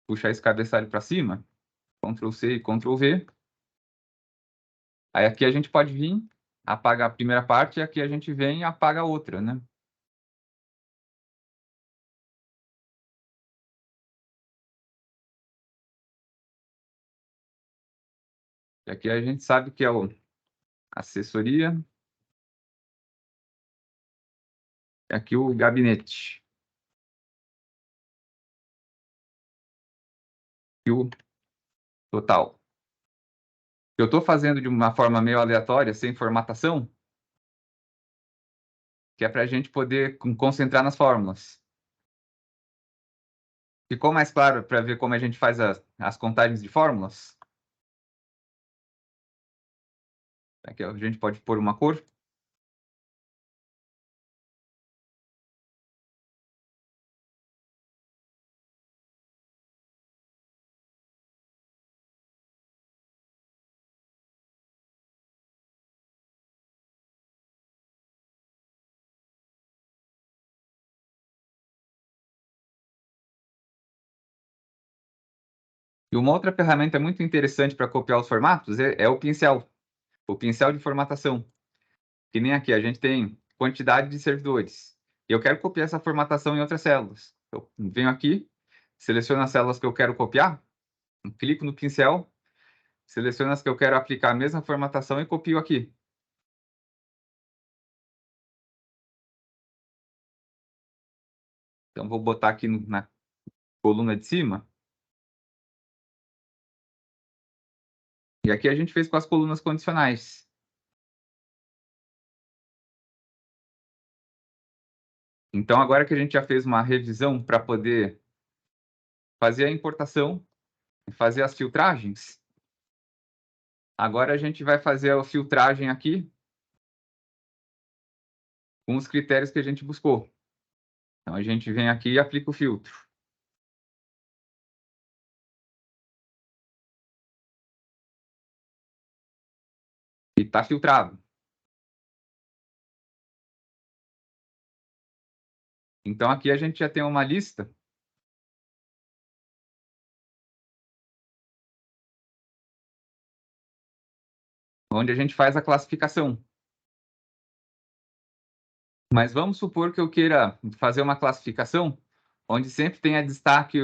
S1: puxar esse cabeçalho para cima, Ctrl C e Ctrl V. Aí aqui a gente pode vir, apagar a primeira parte, e aqui a gente vem e apaga a outra, né? E aqui a gente sabe que é o assessoria. E aqui o gabinete. E o total. Eu estou fazendo de uma forma meio aleatória, sem formatação, que é para a gente poder concentrar nas fórmulas. Ficou mais claro para ver como a gente faz as contagens de fórmulas? Aqui a gente pode pôr uma cor. E uma outra ferramenta muito interessante para copiar os formatos é o pincel de formatação. Que nem aqui, a gente tem quantidade de servidores. E eu quero copiar essa formatação em outras células. Eu venho aqui, seleciono as células que eu quero copiar, clico no pincel, seleciono as que eu quero aplicar a mesma formatação e copio aqui. Então, vou botar aqui na coluna de cima. E aqui a gente fez com as colunas condicionais. Então, agora que a gente já fez uma revisão para poder fazer a importação, fazer as filtragens, agora a gente vai fazer a filtragem aqui com os critérios que a gente buscou. Então, a gente vem aqui e aplica o filtro. E está filtrado. Então, aqui a gente já tem uma lista onde a gente faz a classificação. Mas vamos supor que eu queira fazer uma classificação onde sempre tenha destaque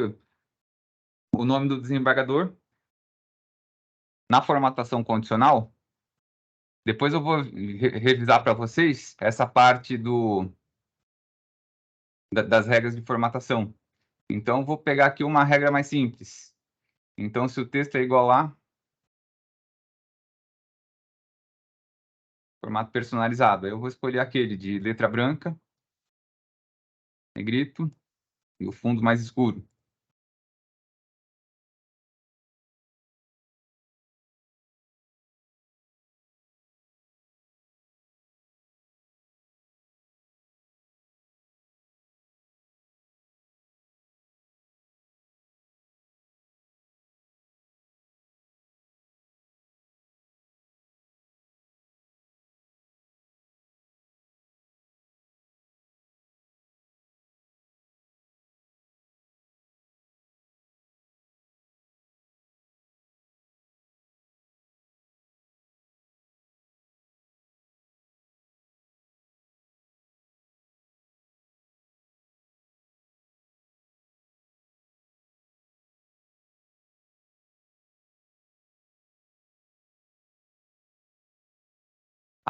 S1: o nome do desembargador na formatação condicional. Depois eu vou revisar para vocês essa parte das regras de formatação. Então, vou pegar aqui uma regra mais simples. Então, se o texto é igual a formato personalizado, eu vou escolher aquele de letra branca, negrito e o fundo mais escuro.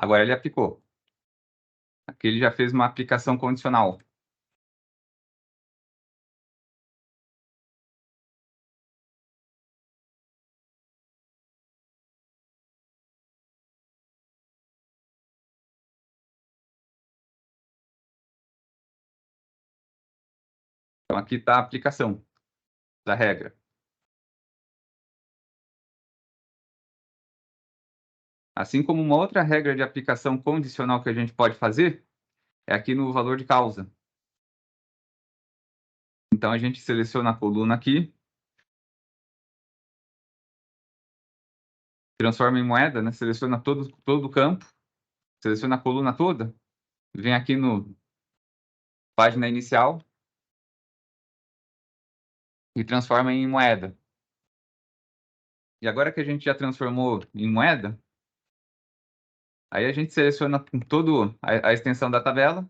S1: Agora ele aplicou. Aqui ele já fez uma aplicação condicional. Então, aqui está a aplicação da regra. Assim como uma outra regra de aplicação condicional que a gente pode fazer é aqui no valor de causa. Então, a gente seleciona a coluna aqui, transforma em moeda, né? Seleciona todo o campo, seleciona a coluna toda, vem aqui no página inicial e transforma em moeda. E agora que a gente já transformou em moeda, aí a gente seleciona toda a extensão da tabela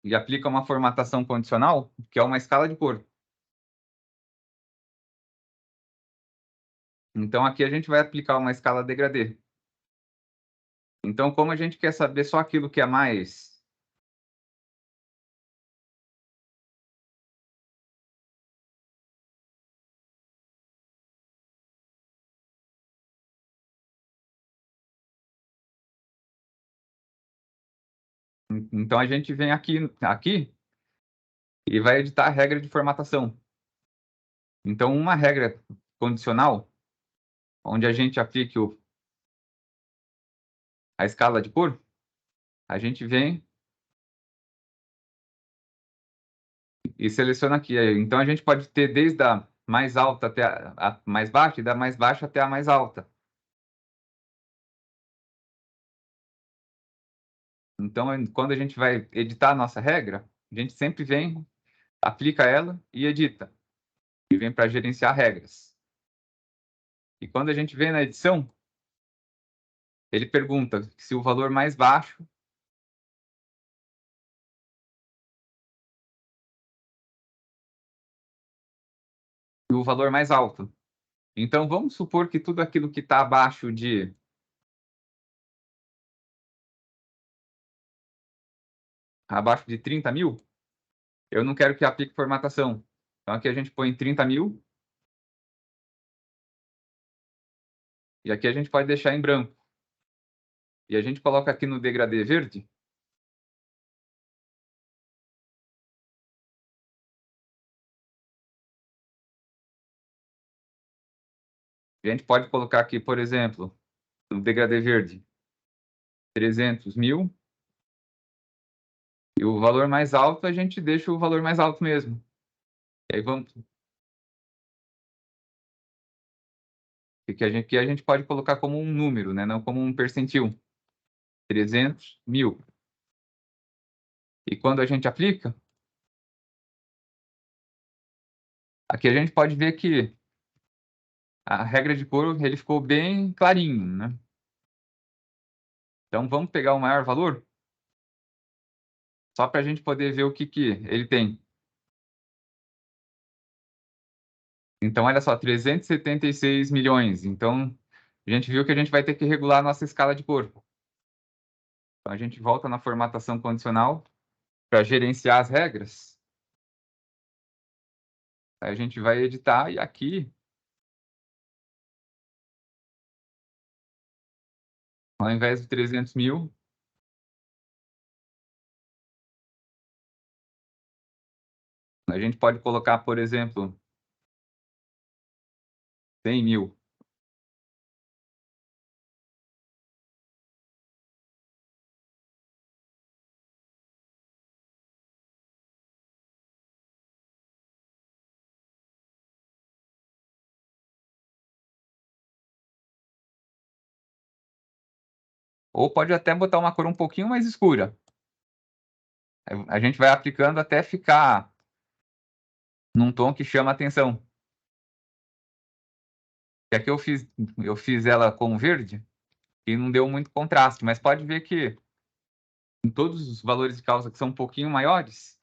S1: e aplica uma formatação condicional, que é uma escala de cor. Então, aqui a gente vai aplicar uma escala degradê. Então, como a gente quer saber só aquilo que é mais... Então, a gente vem aqui e vai editar a regra de formatação. Então, uma regra condicional, onde a gente aplique a escala de cor, a gente vem e seleciona aqui. Então, a gente pode ter desde a mais alta até a mais baixa, e da mais baixa até a mais alta. Então, quando a gente vai editar a nossa regra, a gente sempre vem, aplica ela e edita. E vem para gerenciar regras. E quando a gente vem na edição, ele pergunta se o valor mais baixo e o valor mais alto. Então, vamos supor que tudo aquilo que está abaixo de 30 mil, eu não quero que aplique formatação. Então, aqui a gente põe 30 mil. E aqui a gente pode deixar em branco. E a gente coloca aqui no degradê verde. A gente pode colocar aqui, por exemplo, no degradê verde, 300 mil. E o valor mais alto, a gente deixa o valor mais alto mesmo. E aí vamos... que a gente pode colocar como um número, né? Não como um percentil. 300 mil. E quando a gente aplica, aqui a gente pode ver que a regra de cor ele ficou bem clarinho, né? Então vamos pegar o maior valor, só para a gente poder ver o que ele tem. Então, olha só, 376 milhões. Então, a gente viu que a gente vai ter que regular a nossa escala de cor. Então, a gente volta na formatação condicional para gerenciar as regras. Aí a gente vai editar e aqui, ao invés de 300 mil, a gente pode colocar, por exemplo, 100 mil. Ou pode até botar uma cor um pouquinho mais escura. A gente vai aplicando até ficar num tom que chama atenção. E aqui eu fiz ela com verde e não deu muito contraste, mas pode ver que em todos os valores de causa que são um pouquinho maiores,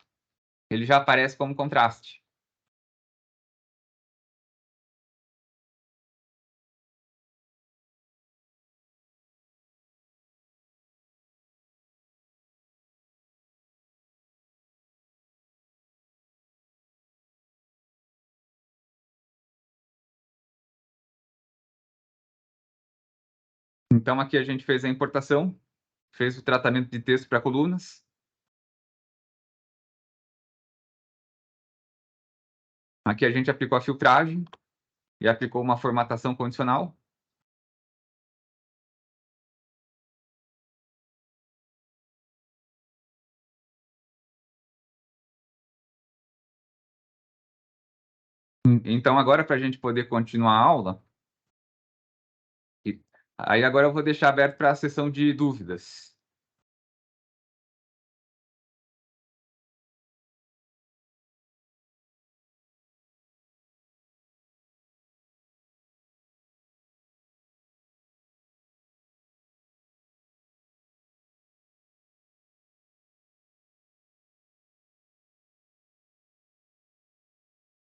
S1: ele já aparece como contraste. Então, aqui a gente fez a importação, fez o tratamento de texto para colunas. Aqui a gente aplicou a filtragem e aplicou uma formatação condicional. Então, agora, para a gente poder continuar a aula, aí agora eu vou deixar aberto para a sessão de dúvidas.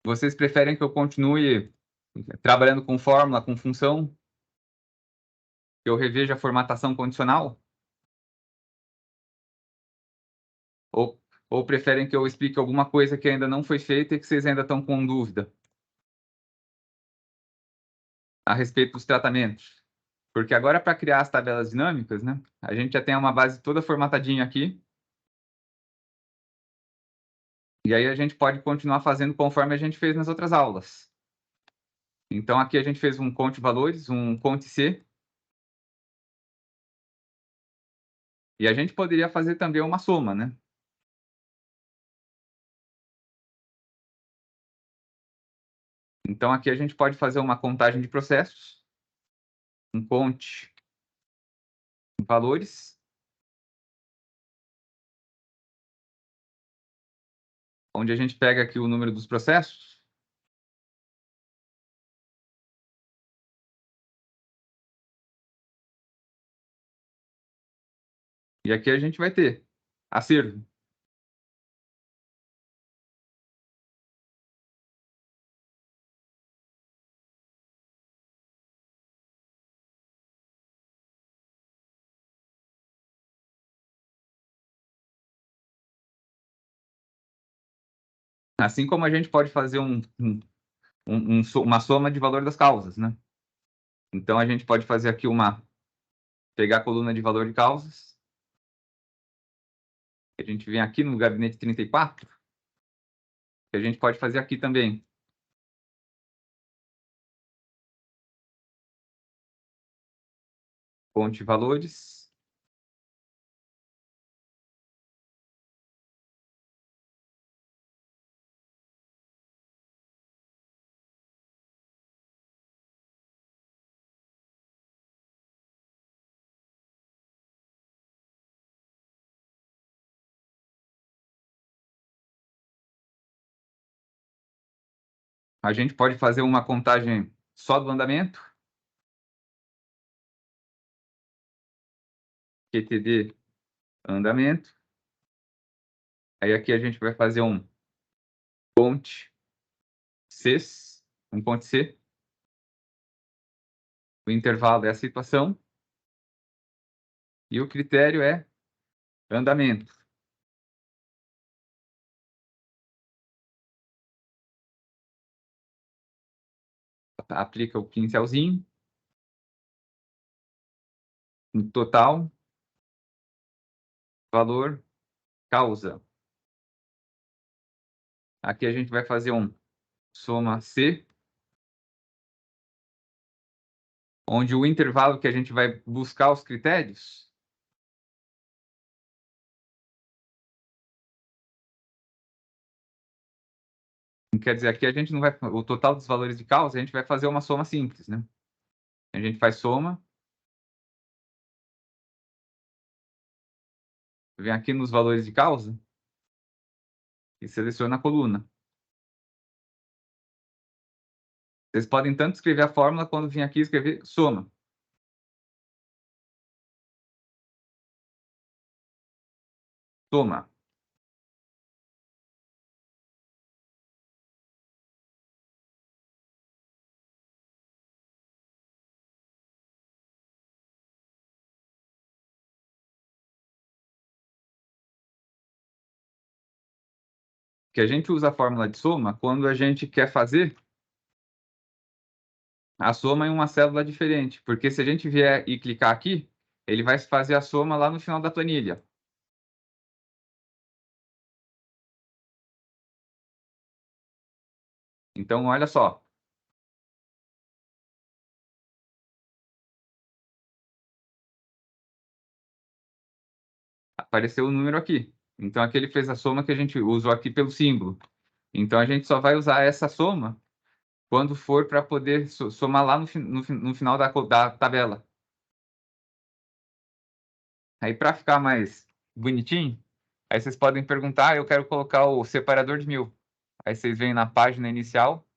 S1: Vocês preferem que eu continue trabalhando com fórmula, com função, que eu reveja a formatação condicional? Ou preferem que eu explique alguma coisa que ainda não foi feita e que vocês ainda estão com dúvida a respeito dos tratamentos? Porque agora, para criar as tabelas dinâmicas, né, a gente já tem uma base toda formatadinha aqui. E aí a gente pode continuar fazendo conforme a gente fez nas outras aulas. Então, aqui a gente fez um conte valores, um conte C. E a gente poderia fazer também uma soma, né? Então, aqui a gente pode fazer uma contagem de processos, um conte valores, onde a gente pega aqui o número dos processos. E aqui a gente vai ter acervo. Assim como a gente pode fazer uma soma de valor das causas, né? Então, a gente pode fazer aqui pegar a coluna de valor de causas. A gente vem aqui no gabinete 34. Que a gente pode fazer aqui também. Conte valores. A gente pode fazer uma contagem só do andamento. QTD andamento. Aí aqui a gente vai fazer um ponte Cs, um ponte C. O intervalo é a situação. E o critério é andamento. Aplica o pincelzinho. No total. Valor. Causa. Aqui a gente vai fazer um soma C. Onde o intervalo que a gente vai buscar os critérios quer dizer, aqui a gente não vai... O total dos valores de causa, a gente vai fazer uma soma simples, né? A gente faz soma. Vem aqui nos valores de causa. E seleciona a coluna. Vocês podem tanto escrever a fórmula, quando vir aqui escrever soma. Soma. Que a gente usa a fórmula de soma quando a gente quer fazer a soma em uma célula diferente. Porque se a gente vier e clicar aqui, ele vai fazer a soma lá no final da planilha. Então, olha só. Apareceu o número aqui. Então, aqui ele fez a soma que a gente usou aqui pelo símbolo. Então, a gente só vai usar essa soma quando for para poder somar lá no final da tabela. Aí, para ficar mais bonitinho, aí vocês podem perguntar, eu quero colocar o separador de 1000. Aí vocês vêm na página inicial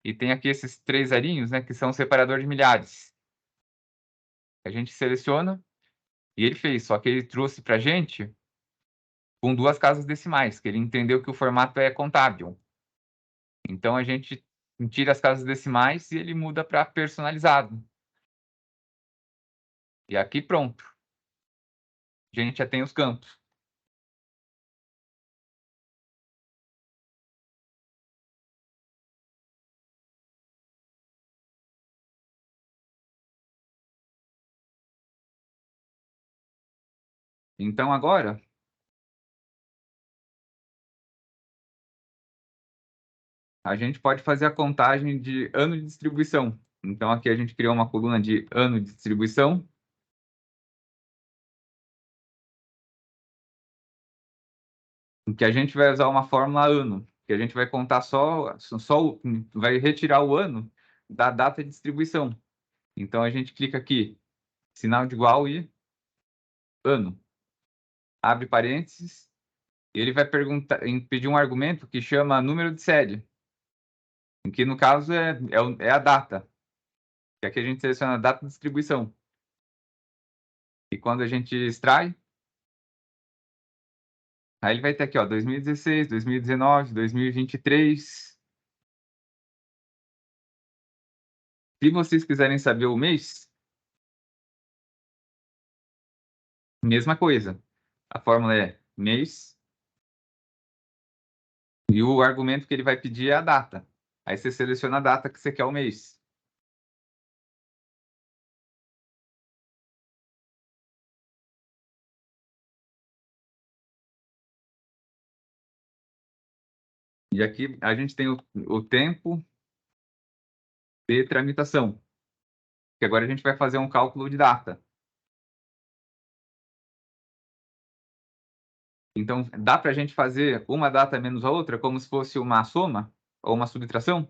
S1: e tem aqui esses 3 arinhos, né, que são o separador de milhares. A gente seleciona e ele fez, só que ele trouxe para a gente com 2 casas decimais, que ele entendeu que o formato é contábil. Então, a gente tira as casas decimais e ele muda para personalizado. E aqui pronto. A gente já tem os campos. Então agora a gente pode fazer a contagem de ano de distribuição. Então aqui a gente criou uma coluna de ano de distribuição. Em que a gente vai usar uma fórmula ano, que a gente vai contar vai retirar o ano da data de distribuição. Então a gente clica aqui, sinal de igual e ano. Abre parênteses, e ele vai pedir um argumento que chama número de série, que no caso é a data, que aqui a gente seleciona a data de distribuição. E quando a gente extrai, aí ele vai ter aqui, ó, 2016, 2019, 2023. Se vocês quiserem saber o mês, mesma coisa. A fórmula é mês e o argumento que ele vai pedir é a data. Aí você seleciona a data que você quer o mês. E aqui a gente tem o tempo de tramitação, que agora a gente vai fazer um cálculo de data. Então, dá para a gente fazer uma data menos a outra como se fosse uma soma ou uma subtração,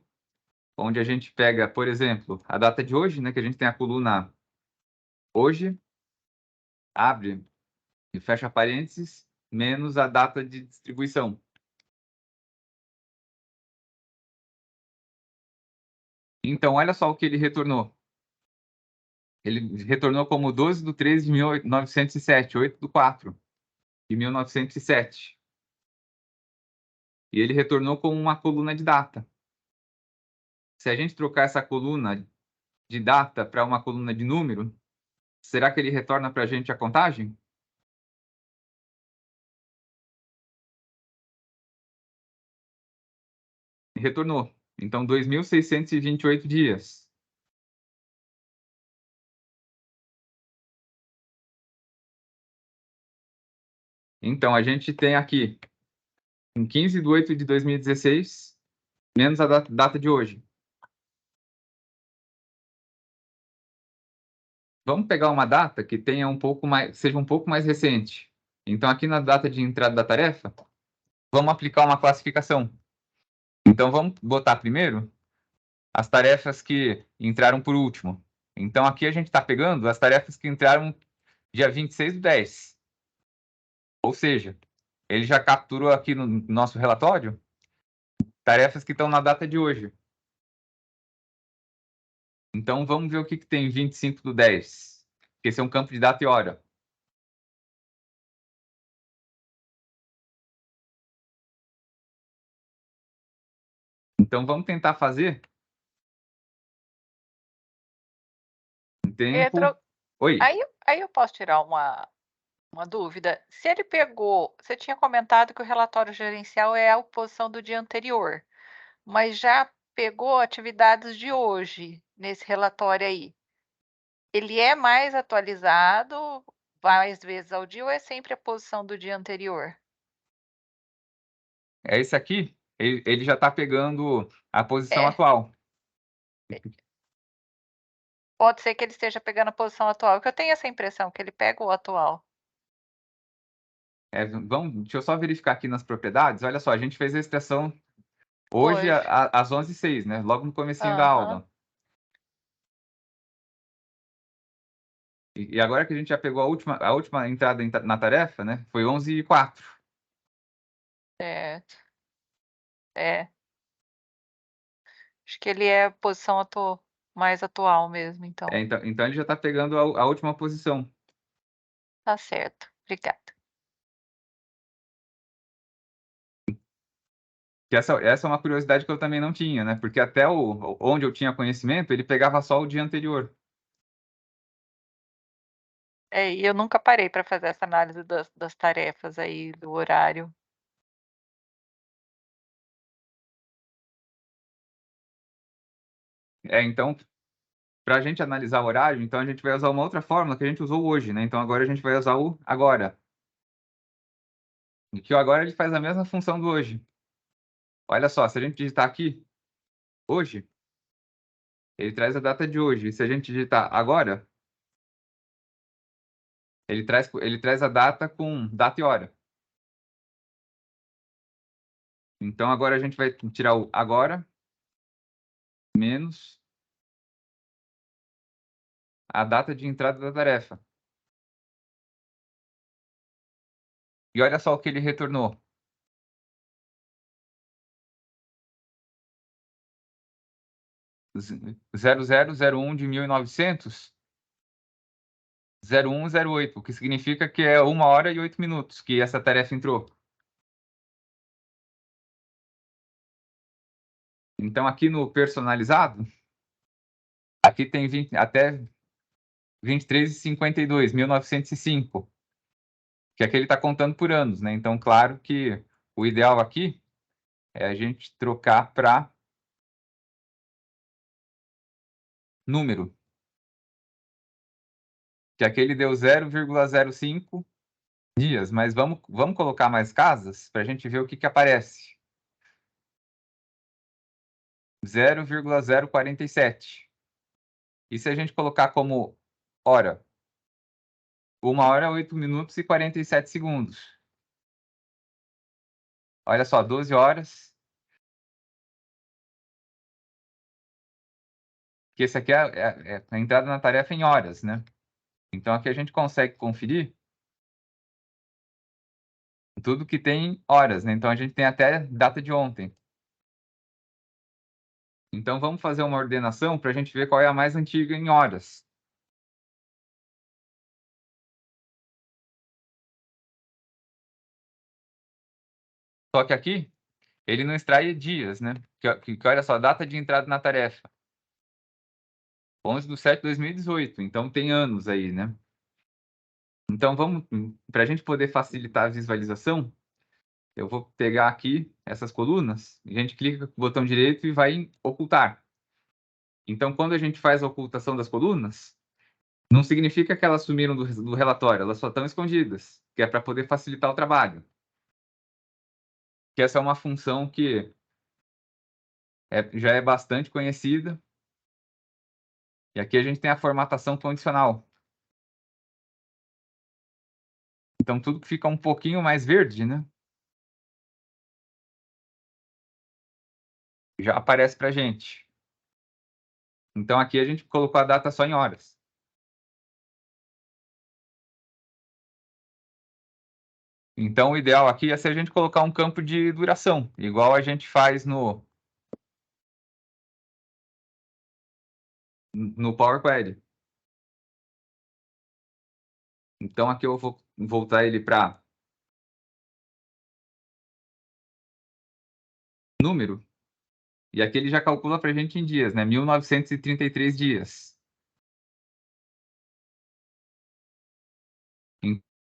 S1: onde a gente pega, por exemplo, a data de hoje, né, que a gente tem a coluna hoje, abre e fecha parênteses, menos a data de distribuição. Então, olha só o que ele retornou. Ele retornou como 12/13/1907, 8/4 de 1907. E ele retornou como uma coluna de data. Se a gente trocar essa coluna de data para uma coluna de número, será que ele retorna para a gente a contagem? Retornou. Então, 2.628 dias. Então, a gente tem aqui, em 15/8/2016, menos a data de hoje. Vamos pegar uma data que tenha seja um pouco mais recente. Então, aqui na data de entrada da tarefa, vamos aplicar uma classificação. Então, vamos botar primeiro as tarefas que entraram por último. Então, aqui a gente está pegando as tarefas que entraram dia 26/10. Ou seja, ele já capturou aqui no nosso relatório tarefas que estão na data de hoje. Então, vamos ver o que tem 25/10, que esse é um campo de data e hora. Então, vamos tentar fazer um tempo...
S2: Pedro,
S1: Oi.
S2: aí eu posso tirar uma dúvida. Se ele pegou, você tinha comentado que o relatório gerencial é a oposição do dia anterior, mas já pegou atividades de hoje nesse relatório aí. Ele é mais atualizado mais vezes ao dia ou é sempre a posição do dia anterior?
S1: É esse aqui, ele já está pegando a posição
S2: É,
S1: atual.
S2: pode ser que ele esteja pegando a posição atual, que eu tenho essa impressão que ele pega o atual.
S1: Deixa eu só verificar aqui nas propriedades. Olha só, a gente fez a extração hoje
S2: Hoje.
S1: às 11h06, né? Logo no comecinho da
S2: Aham,
S1: aula. E agora que a gente já pegou a última entrada na tarefa, né? Foi 11h04.
S2: certo. É, acho que ele é a posição mais atual mesmo, então.
S1: Então ele já está pegando a última posição.
S2: Tá certo, obrigada.
S1: Que essa é uma curiosidade que eu também não tinha, né? Porque até onde eu tinha conhecimento, ele pegava só o dia anterior.
S2: E eu nunca parei para fazer essa análise das tarefas aí, do horário.
S1: Então, para a gente analisar o horário, então a gente vai usar uma outra fórmula que a gente usou hoje, né? Então agora a gente vai usar o agora. E que o agora ele faz a mesma função do hoje. Olha só, se a gente digitar aqui, hoje, ele traz a data de hoje. E se a gente digitar agora, ele traz a data com data e hora. Então agora a gente vai tirar o agora menos a data de entrada da tarefa. E olha só o que ele retornou. 0001 de 1900, 0108, o que significa que é 1 hora e 8 minutos que essa tarefa entrou. Então, aqui no personalizado, aqui tem até 23h52, 1905, que aqui ele está contando por anos, né? Então, claro que o ideal aqui é a gente trocar para número, que aqui ele deu 0,05 dias, mas vamos colocar mais casas para a gente ver o que aparece. 0,047. E se a gente colocar como hora? 1 hora, 8 minutos e 47 segundos. Olha só, 12 horas. Que esse aqui é a entrada na tarefa em horas, né? Então aqui a gente consegue conferir tudo que tem horas, né? Então a gente tem até data de ontem. Então vamos fazer uma ordenação para a gente ver qual é a mais antiga em horas. Só que aqui ele não extrai dias, né? Que olha só, data de entrada na tarefa. 11/7/2018, então tem anos aí, né? Então vamos, para a gente poder facilitar a visualização, eu vou pegar aqui essas colunas, a gente clica com o botão direito e vai em ocultar. Então, quando a gente faz a ocultação das colunas, não significa que elas sumiram do relatório, elas só estão escondidas, que é para poder facilitar o trabalho. Que essa é uma função que já é bastante conhecida. E aqui a gente tem a formatação condicional. Então, tudo que fica um pouquinho mais verde, né? Já aparece para a gente. Então, aqui a gente colocou a data só em horas. Então, o ideal aqui é se a gente colocar um campo de duração, igual a gente faz no Power Query. Então, aqui eu vou voltar ele para número, e aqui ele já calcula para a gente em dias, né? 1933 dias.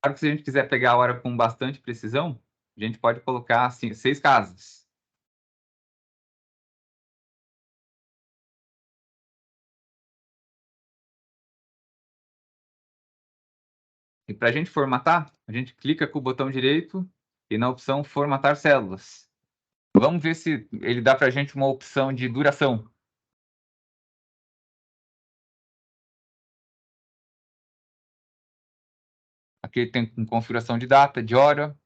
S1: Claro que se a gente quiser pegar a hora com bastante precisão, a gente pode colocar assim, 6 casas. E para a gente formatar, a gente clica com o botão direito e na opção formatar células. Vamos ver se ele dá para a gente uma opção de duração. Aqui tem configuração de data, de hora.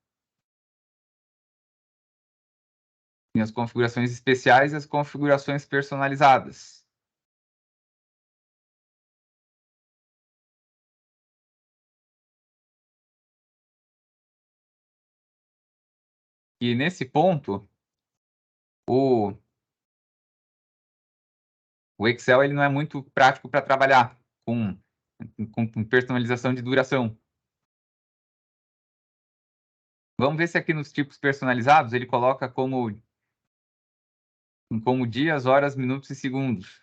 S1: Tem as configurações especiais e as configurações personalizadas. E nesse ponto, o Excel ele não é muito prático para trabalhar com personalização de duração. Vamos ver se aqui nos tipos personalizados ele coloca como como dias, horas, minutos e segundos.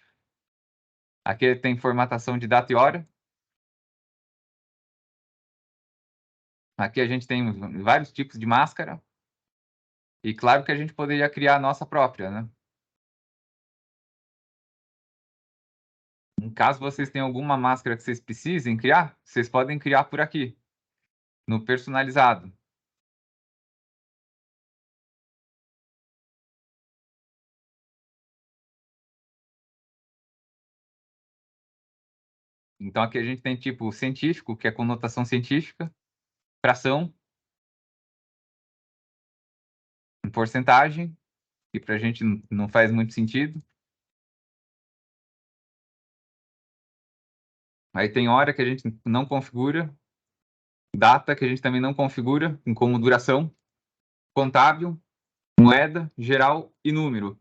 S1: Aqui tem formatação de data e hora. Aqui a gente tem vários tipos de máscara. E claro que a gente poderia criar a nossa própria, né? Em caso vocês tenham alguma máscara que vocês precisem criar, vocês podem criar por aqui, no personalizado. Então aqui a gente tem tipo científico, que é conotação científica, fração, em porcentagem, que para a gente não faz muito sentido. Aí tem hora que a gente não configura, data que a gente também não configura, como duração, contábil, moeda, geral e número.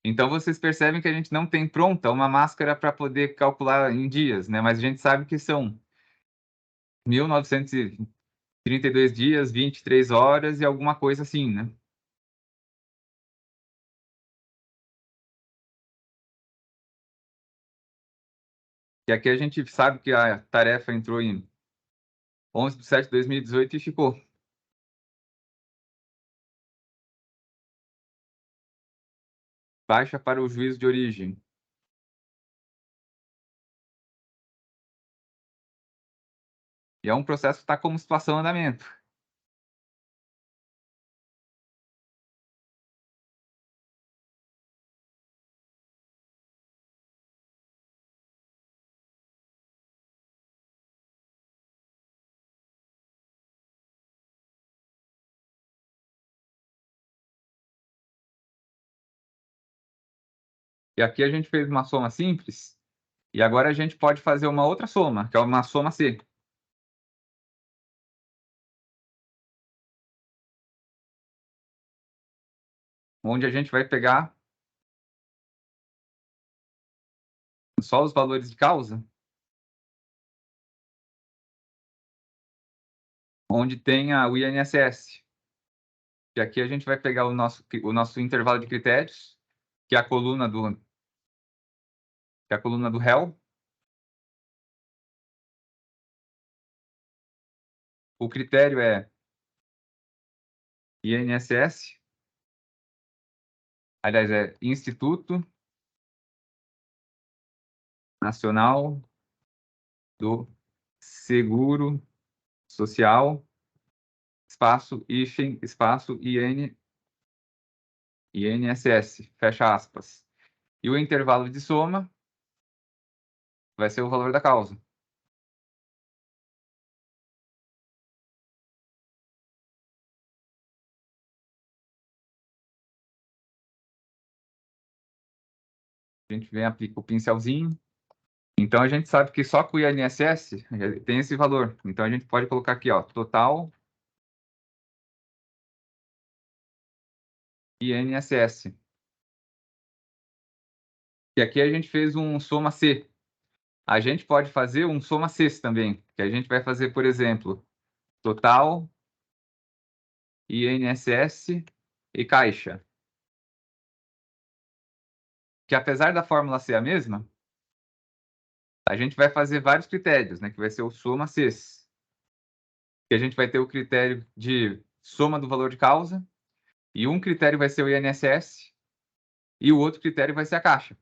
S1: Então vocês percebem que a gente não tem pronta uma máscara para poder calcular em dias, né? Mas a gente sabe que são 1932 dias, 23 horas e alguma coisa assim, né? E aqui a gente sabe que a tarefa entrou em 11/7/2018 e ficou. Baixa para o juízo de origem. E é um processo que está como situação em andamento. E aqui a gente fez uma soma simples, e agora a gente pode fazer uma outra soma, que é uma soma C. Onde a gente vai pegar só os valores de causa, onde tem o INSS. E aqui a gente vai pegar o nosso intervalo de critérios, que é a coluna do réu. O critério é INSS, aliás, é Instituto Nacional do Seguro Social, espaço IFEM, espaço INSS, fecha aspas. E o intervalo de soma vai ser o valor da causa. A gente vem, aplica o pincelzinho. Então, a gente sabe que só com o INSS tem esse valor. Então, a gente pode colocar aqui, ó, total INSS. E aqui a gente fez um soma C. A gente pode fazer um soma Cs também, que a gente vai fazer, por exemplo, total INSS e caixa. Que apesar da fórmula ser a mesma, a gente vai fazer vários critérios, né? Que vai ser o soma Cs. Que a gente vai ter o critério de soma do valor de causa, e um critério vai ser o INSS, e o outro critério vai ser a caixa.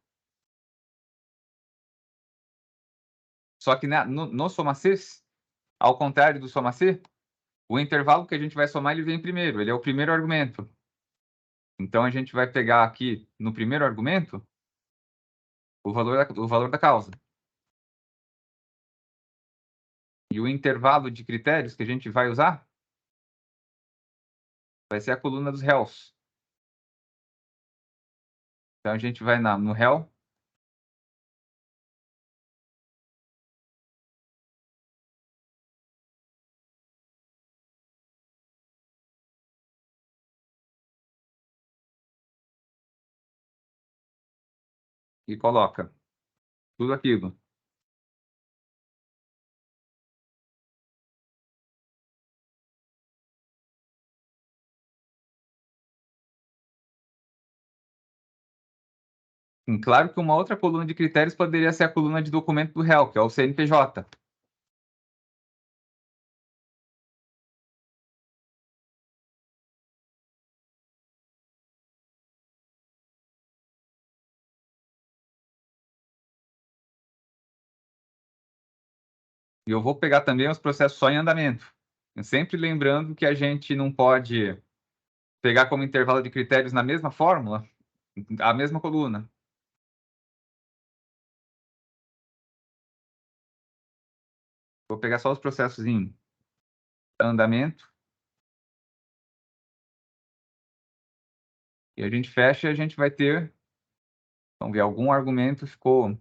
S1: Só que no soma Cs, ao contrário do soma C, o intervalo que a gente vai somar, ele vem primeiro, ele é o primeiro argumento. Então, a gente vai pegar aqui, no primeiro argumento, o valor da causa. E o intervalo de critérios que a gente vai usar vai ser a coluna dos réus. Então, a gente vai no réu, e coloca tudo aquilo. Claro que uma outra coluna de critérios poderia ser a coluna de documento do réu, que é o CNPJ. E eu vou pegar também os processos só em andamento. Sempre lembrando que a gente não pode pegar como intervalo de critérios na mesma fórmula, a mesma coluna. Vou pegar só os processos em andamento. E a gente fecha e a gente vai ter, vamos ver, algum argumento ficou...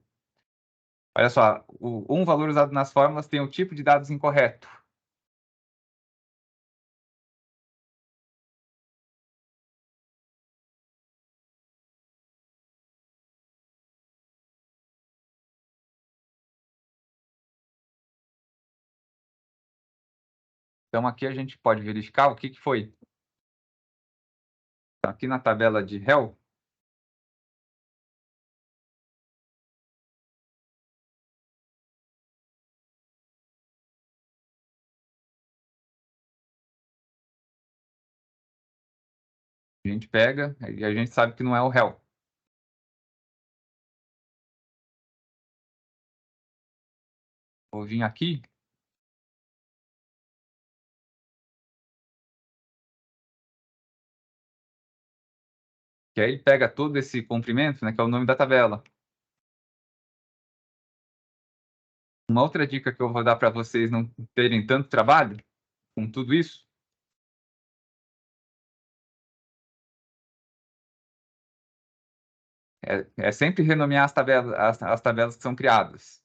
S1: Olha só, um valor usado nas fórmulas tem o tipo de dados incorreto. Então, aqui a gente pode verificar o que foi. Então, aqui na tabela de réu, a gente pega e a gente sabe que não é o réu. Vou vir aqui. Que aí ele pega todo esse comprimento, né, que é o nome da tabela. Uma outra dica que eu vou dar para vocês não terem tanto trabalho com tudo isso, é sempre renomear as tabelas que são criadas.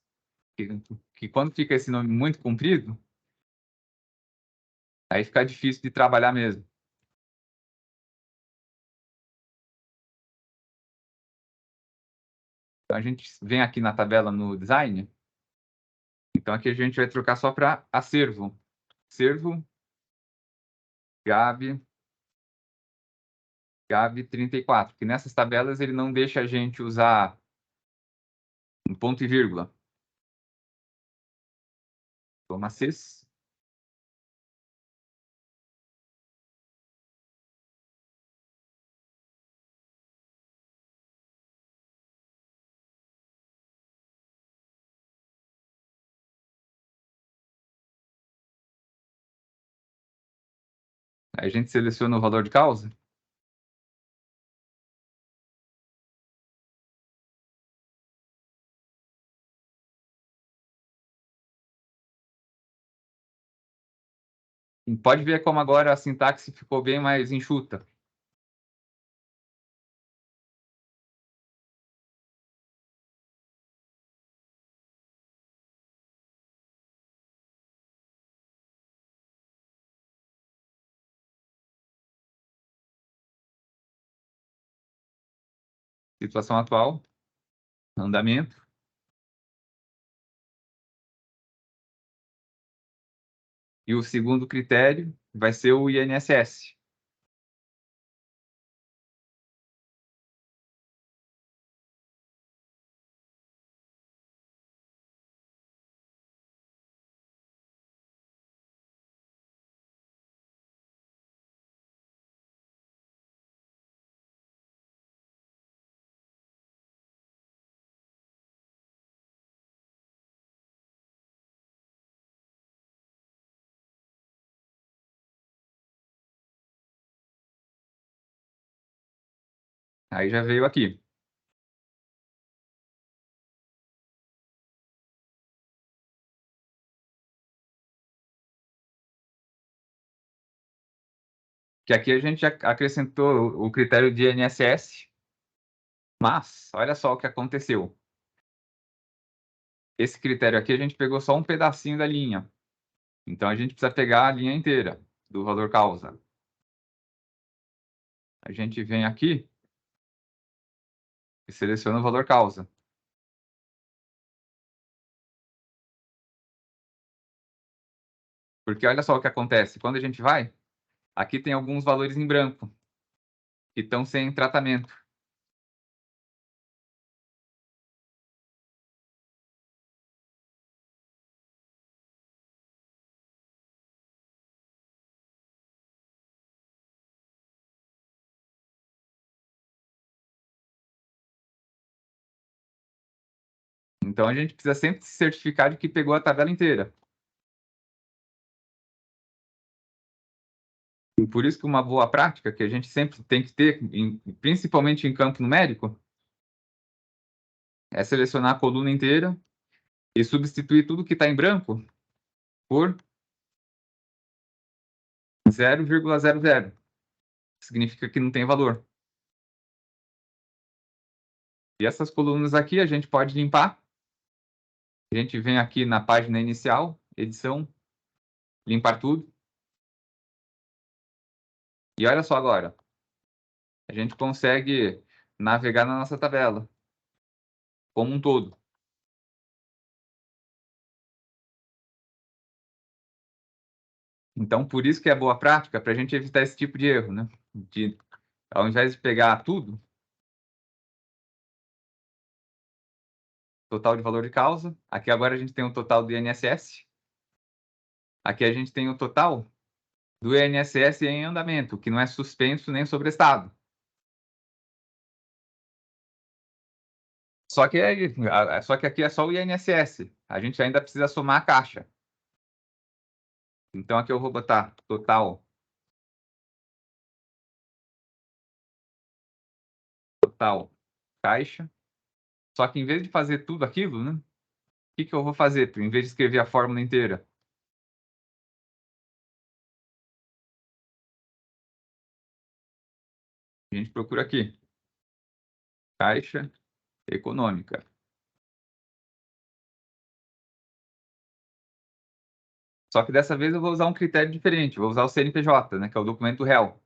S1: Que quando fica esse nome muito comprido, aí fica difícil de trabalhar mesmo. Então, a gente vem aqui na tabela no design. Então, aqui a gente vai trocar só para acervo. Acervo, Gabi 34. Que nessas tabelas ele não deixa a gente usar um ponto e vírgula. Toma CIS. Aí a gente seleciona o valor de causa. E pode ver como agora a sintaxe ficou bem mais enxuta. Situação atual, andamento. E o segundo critério vai ser o INSS. Aí já veio aqui. Que aqui a gente acrescentou o critério de INSS. Mas, olha só o que aconteceu. Esse critério aqui a gente pegou só um pedacinho da linha. Então, a gente precisa pegar a linha inteira do valor causa. A gente vem aqui e seleciona o valor causa. Porque olha só o que acontece. Quando a gente vai, aqui tem alguns valores em branco, que estão sem tratamento. Então, a gente precisa sempre se certificar de que pegou a tabela inteira. E por isso que uma boa prática, que a gente sempre tem que ter, principalmente em campo numérico, é selecionar a coluna inteira e substituir tudo que está em branco por 0,00. Significa que não tem valor. E essas colunas aqui a gente pode limpar. A gente vem aqui na página inicial, edição, limpar tudo. E olha só agora. A gente consegue navegar na nossa tabela como um todo. Então, por isso que é boa prática, para a gente evitar esse tipo de erro, né? Ao invés de pegar tudo, total de valor de causa, aqui agora a gente tem o total do INSS, aqui a gente tem o total do INSS em andamento, que não é suspenso nem sobrestado. Só que aqui é só o INSS, a gente ainda precisa somar a caixa. Então, aqui eu vou botar total caixa. Só que em vez de fazer tudo aquilo, né? O que eu vou fazer? Em vez de escrever a fórmula inteira, a gente procura aqui. Caixa econômica. Só que dessa vez eu vou usar um critério diferente. Vou usar o CNPJ, né? Que é o documento réu.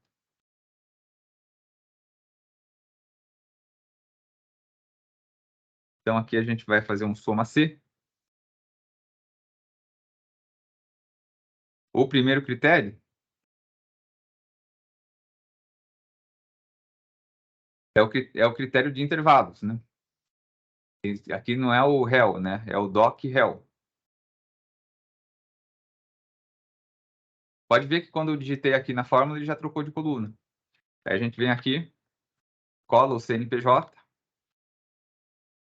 S1: Então, aqui a gente vai fazer um soma C. O primeiro critério é o critério de intervalos, né? Aqui não é o réu, né? É o DOC réu. Pode ver que quando eu digitei aqui na fórmula, ele já trocou de coluna. Aí a gente vem aqui, cola o CNPJ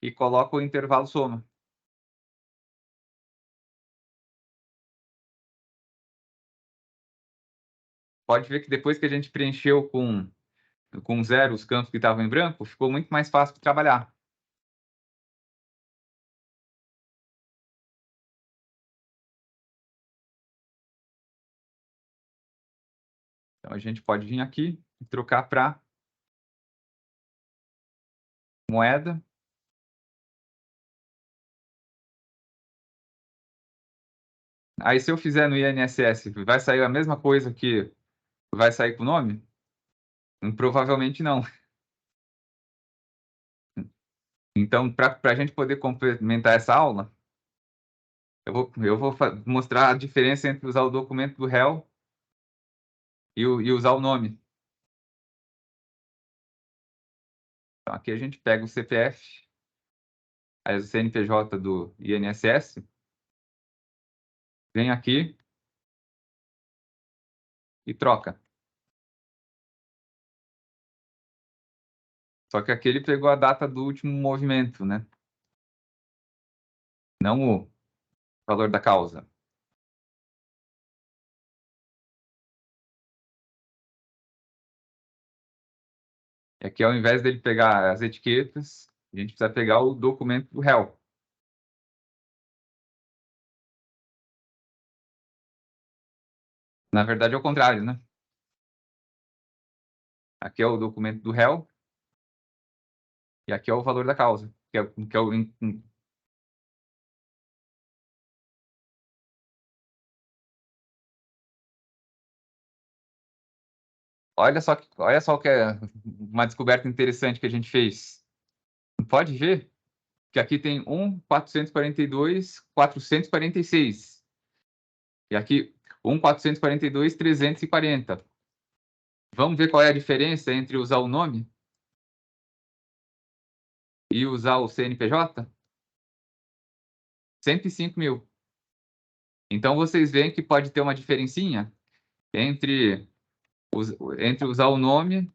S1: e coloca o intervalo soma. Pode ver que depois que a gente preencheu com zero os campos que estavam em branco, ficou muito mais fácil de trabalhar. Então, a gente pode vir aqui e trocar para moeda. Aí, se eu fizer no INSS, vai sair a mesma coisa que vai sair com o nome? Provavelmente não. Então, para a gente poder complementar essa aula, eu vou mostrar a diferença entre usar o documento do réu e usar o nome. Então, aqui a gente pega o CPF, aí o CNPJ do INSS, vem aqui e troca. Só que aqui ele pegou a data do último movimento, né? Não o valor da causa. E aqui, ao invés dele pegar as etiquetas, a gente precisa pegar o documento do réu. Na verdade, é o contrário, né? Aqui é o documento do réu e aqui é o valor da causa, que é o olha só o que é uma descoberta interessante que a gente fez. Pode ver que aqui tem 1.442.446. E aqui 1.442.340. Vamos ver qual é a diferença entre usar o nome e usar o CNPJ? 105 mil. Então, vocês veem que pode ter uma diferencinha entre usar o nome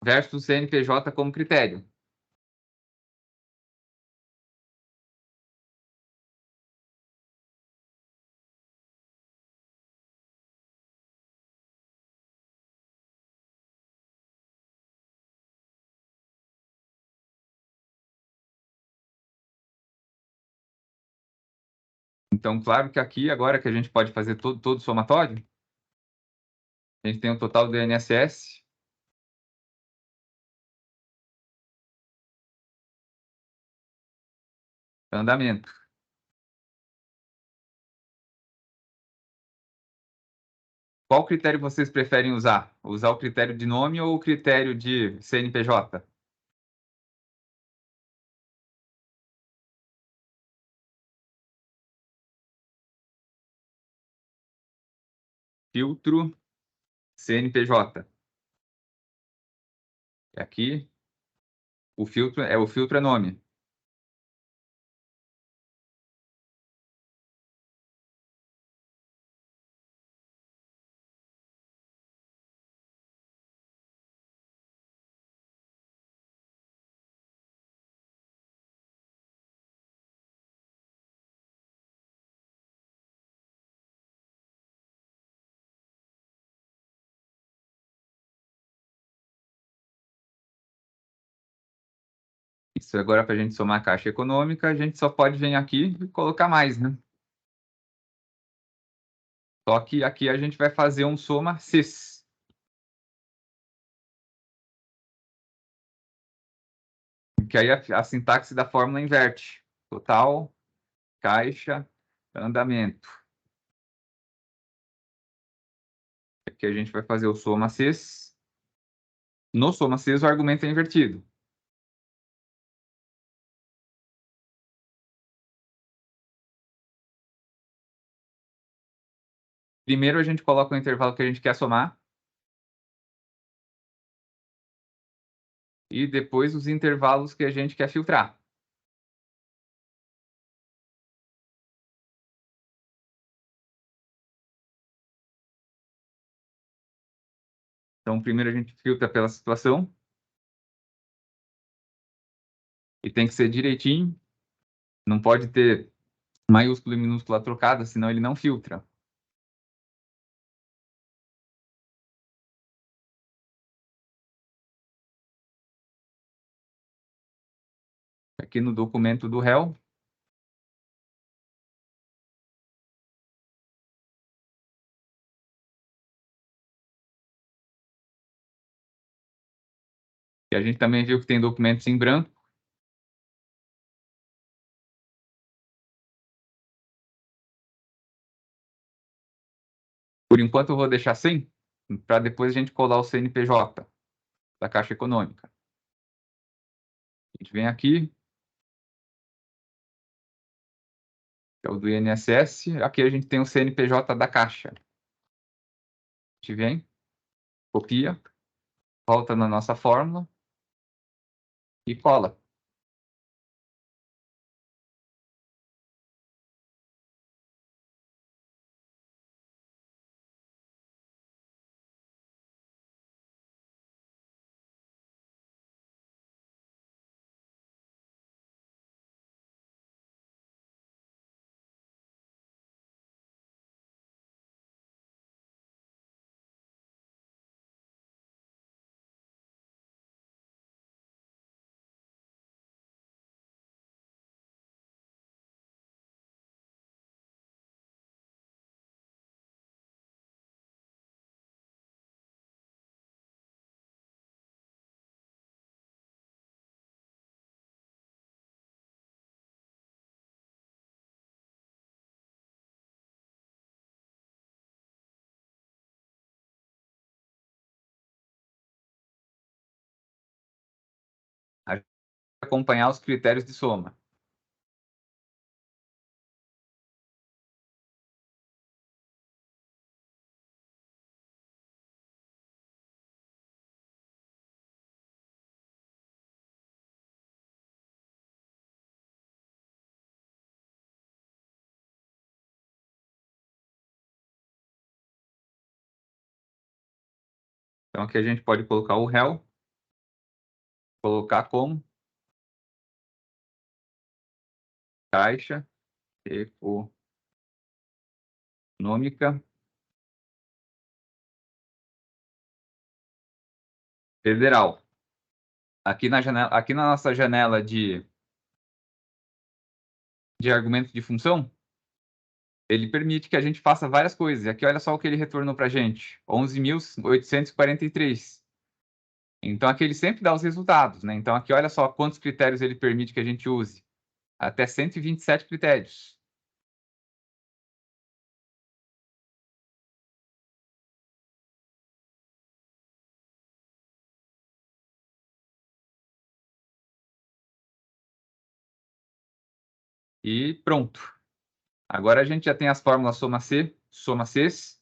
S1: versus o CNPJ como critério. Então, claro que aqui, agora que a gente pode fazer todo somatório, a gente tem o total do INSS, andamento. Qual critério vocês preferem usar? Usar o critério de nome ou o critério de CNPJ? Filtro CNPJ. Aqui, o filtro é nome. Isso agora para a gente somar a Caixa Econômica, a gente só pode vir aqui e colocar mais, né? Só que aqui a gente vai fazer um soma CIS. Que aí a sintaxe da fórmula inverte. Total, caixa, andamento. Aqui a gente vai fazer o soma CIS. No soma CIS o argumento é invertido. Primeiro a gente coloca o intervalo que a gente quer somar. E depois os intervalos que a gente quer filtrar. Então, primeiro a gente filtra pela situação. E tem que ser direitinho. Não pode ter maiúsculo e minúscula trocada, senão ele não filtra. Aqui no documento do réu. E a gente também viu que tem documentos em branco. Por enquanto eu vou deixar sem, para depois a gente colar o CNPJ da Caixa Econômica. A gente vem aqui, que é o do INSS. Aqui a gente tem o CNPJ da Caixa. A gente vem, copia, volta na nossa fórmula e cola. A gente vai acompanhar os critérios de soma. Então aqui a gente pode colocar o réu, colocar como Caixa Econômica Federal. Aqui na nossa janela de argumento de função, ele permite que a gente faça várias coisas. E aqui olha só o que ele retornou para a gente, 11.843. Então aqui ele sempre dá os resultados, né? Então aqui olha só quantos critérios ele permite que a gente use. Até 127 critérios. E pronto. Agora a gente já tem as fórmulas soma C, soma Cs.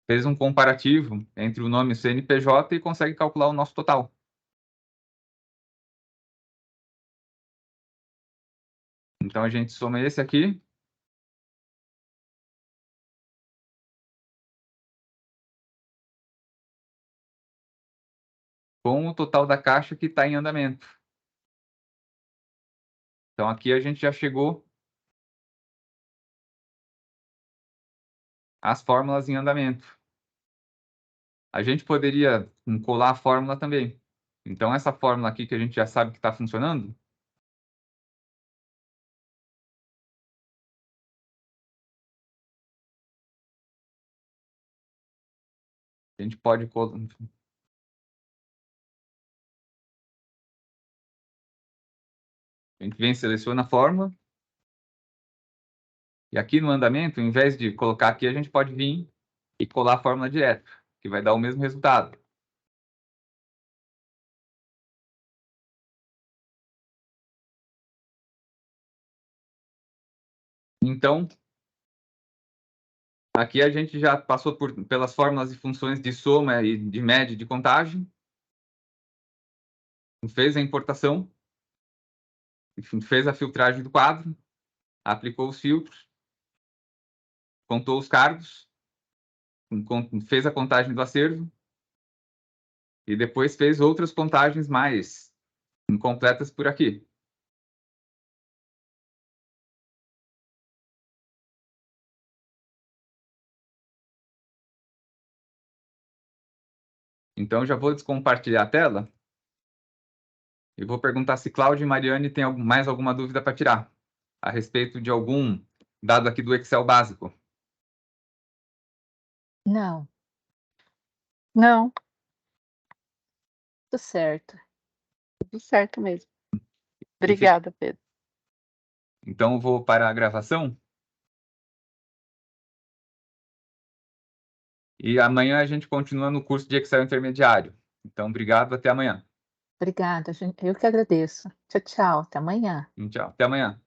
S1: Fez um comparativo entre o nome e o CNPJ e consegue calcular o nosso total. Então a gente soma esse aqui. Com o total da caixa que está em andamento. Então aqui a gente já chegou às fórmulas em andamento. A gente poderia colar a fórmula também. Então essa fórmula aqui que a gente já sabe que está funcionando, a gente pode colar. A gente vem, seleciona a fórmula. E aqui no andamento, em vez de colocar aqui, a gente pode vir e colar a fórmula direto, que vai dar o mesmo resultado. Então, aqui a gente já passou pelas fórmulas e funções de soma e de média e de contagem. Fez a importação. Fez a filtragem do quadro. Aplicou os filtros. Contou os cargos. Fez a contagem do acervo. E depois fez outras contagens mais incompletas por aqui. Então, já vou descompartilhar a tela e vou perguntar se Cláudia e Mariane têm mais alguma dúvida para tirar a respeito de algum dado aqui do Excel básico.
S3: Não,
S2: Não,
S3: tudo certo.
S2: tudo certo mesmo. Obrigada, Pedro.
S1: Então, eu vou parar a gravação. E amanhã a gente continua no curso de Excel intermediário. Então, obrigado, até amanhã.
S3: Obrigada, eu que agradeço. Tchau, tchau, até amanhã.
S1: Tchau, até amanhã.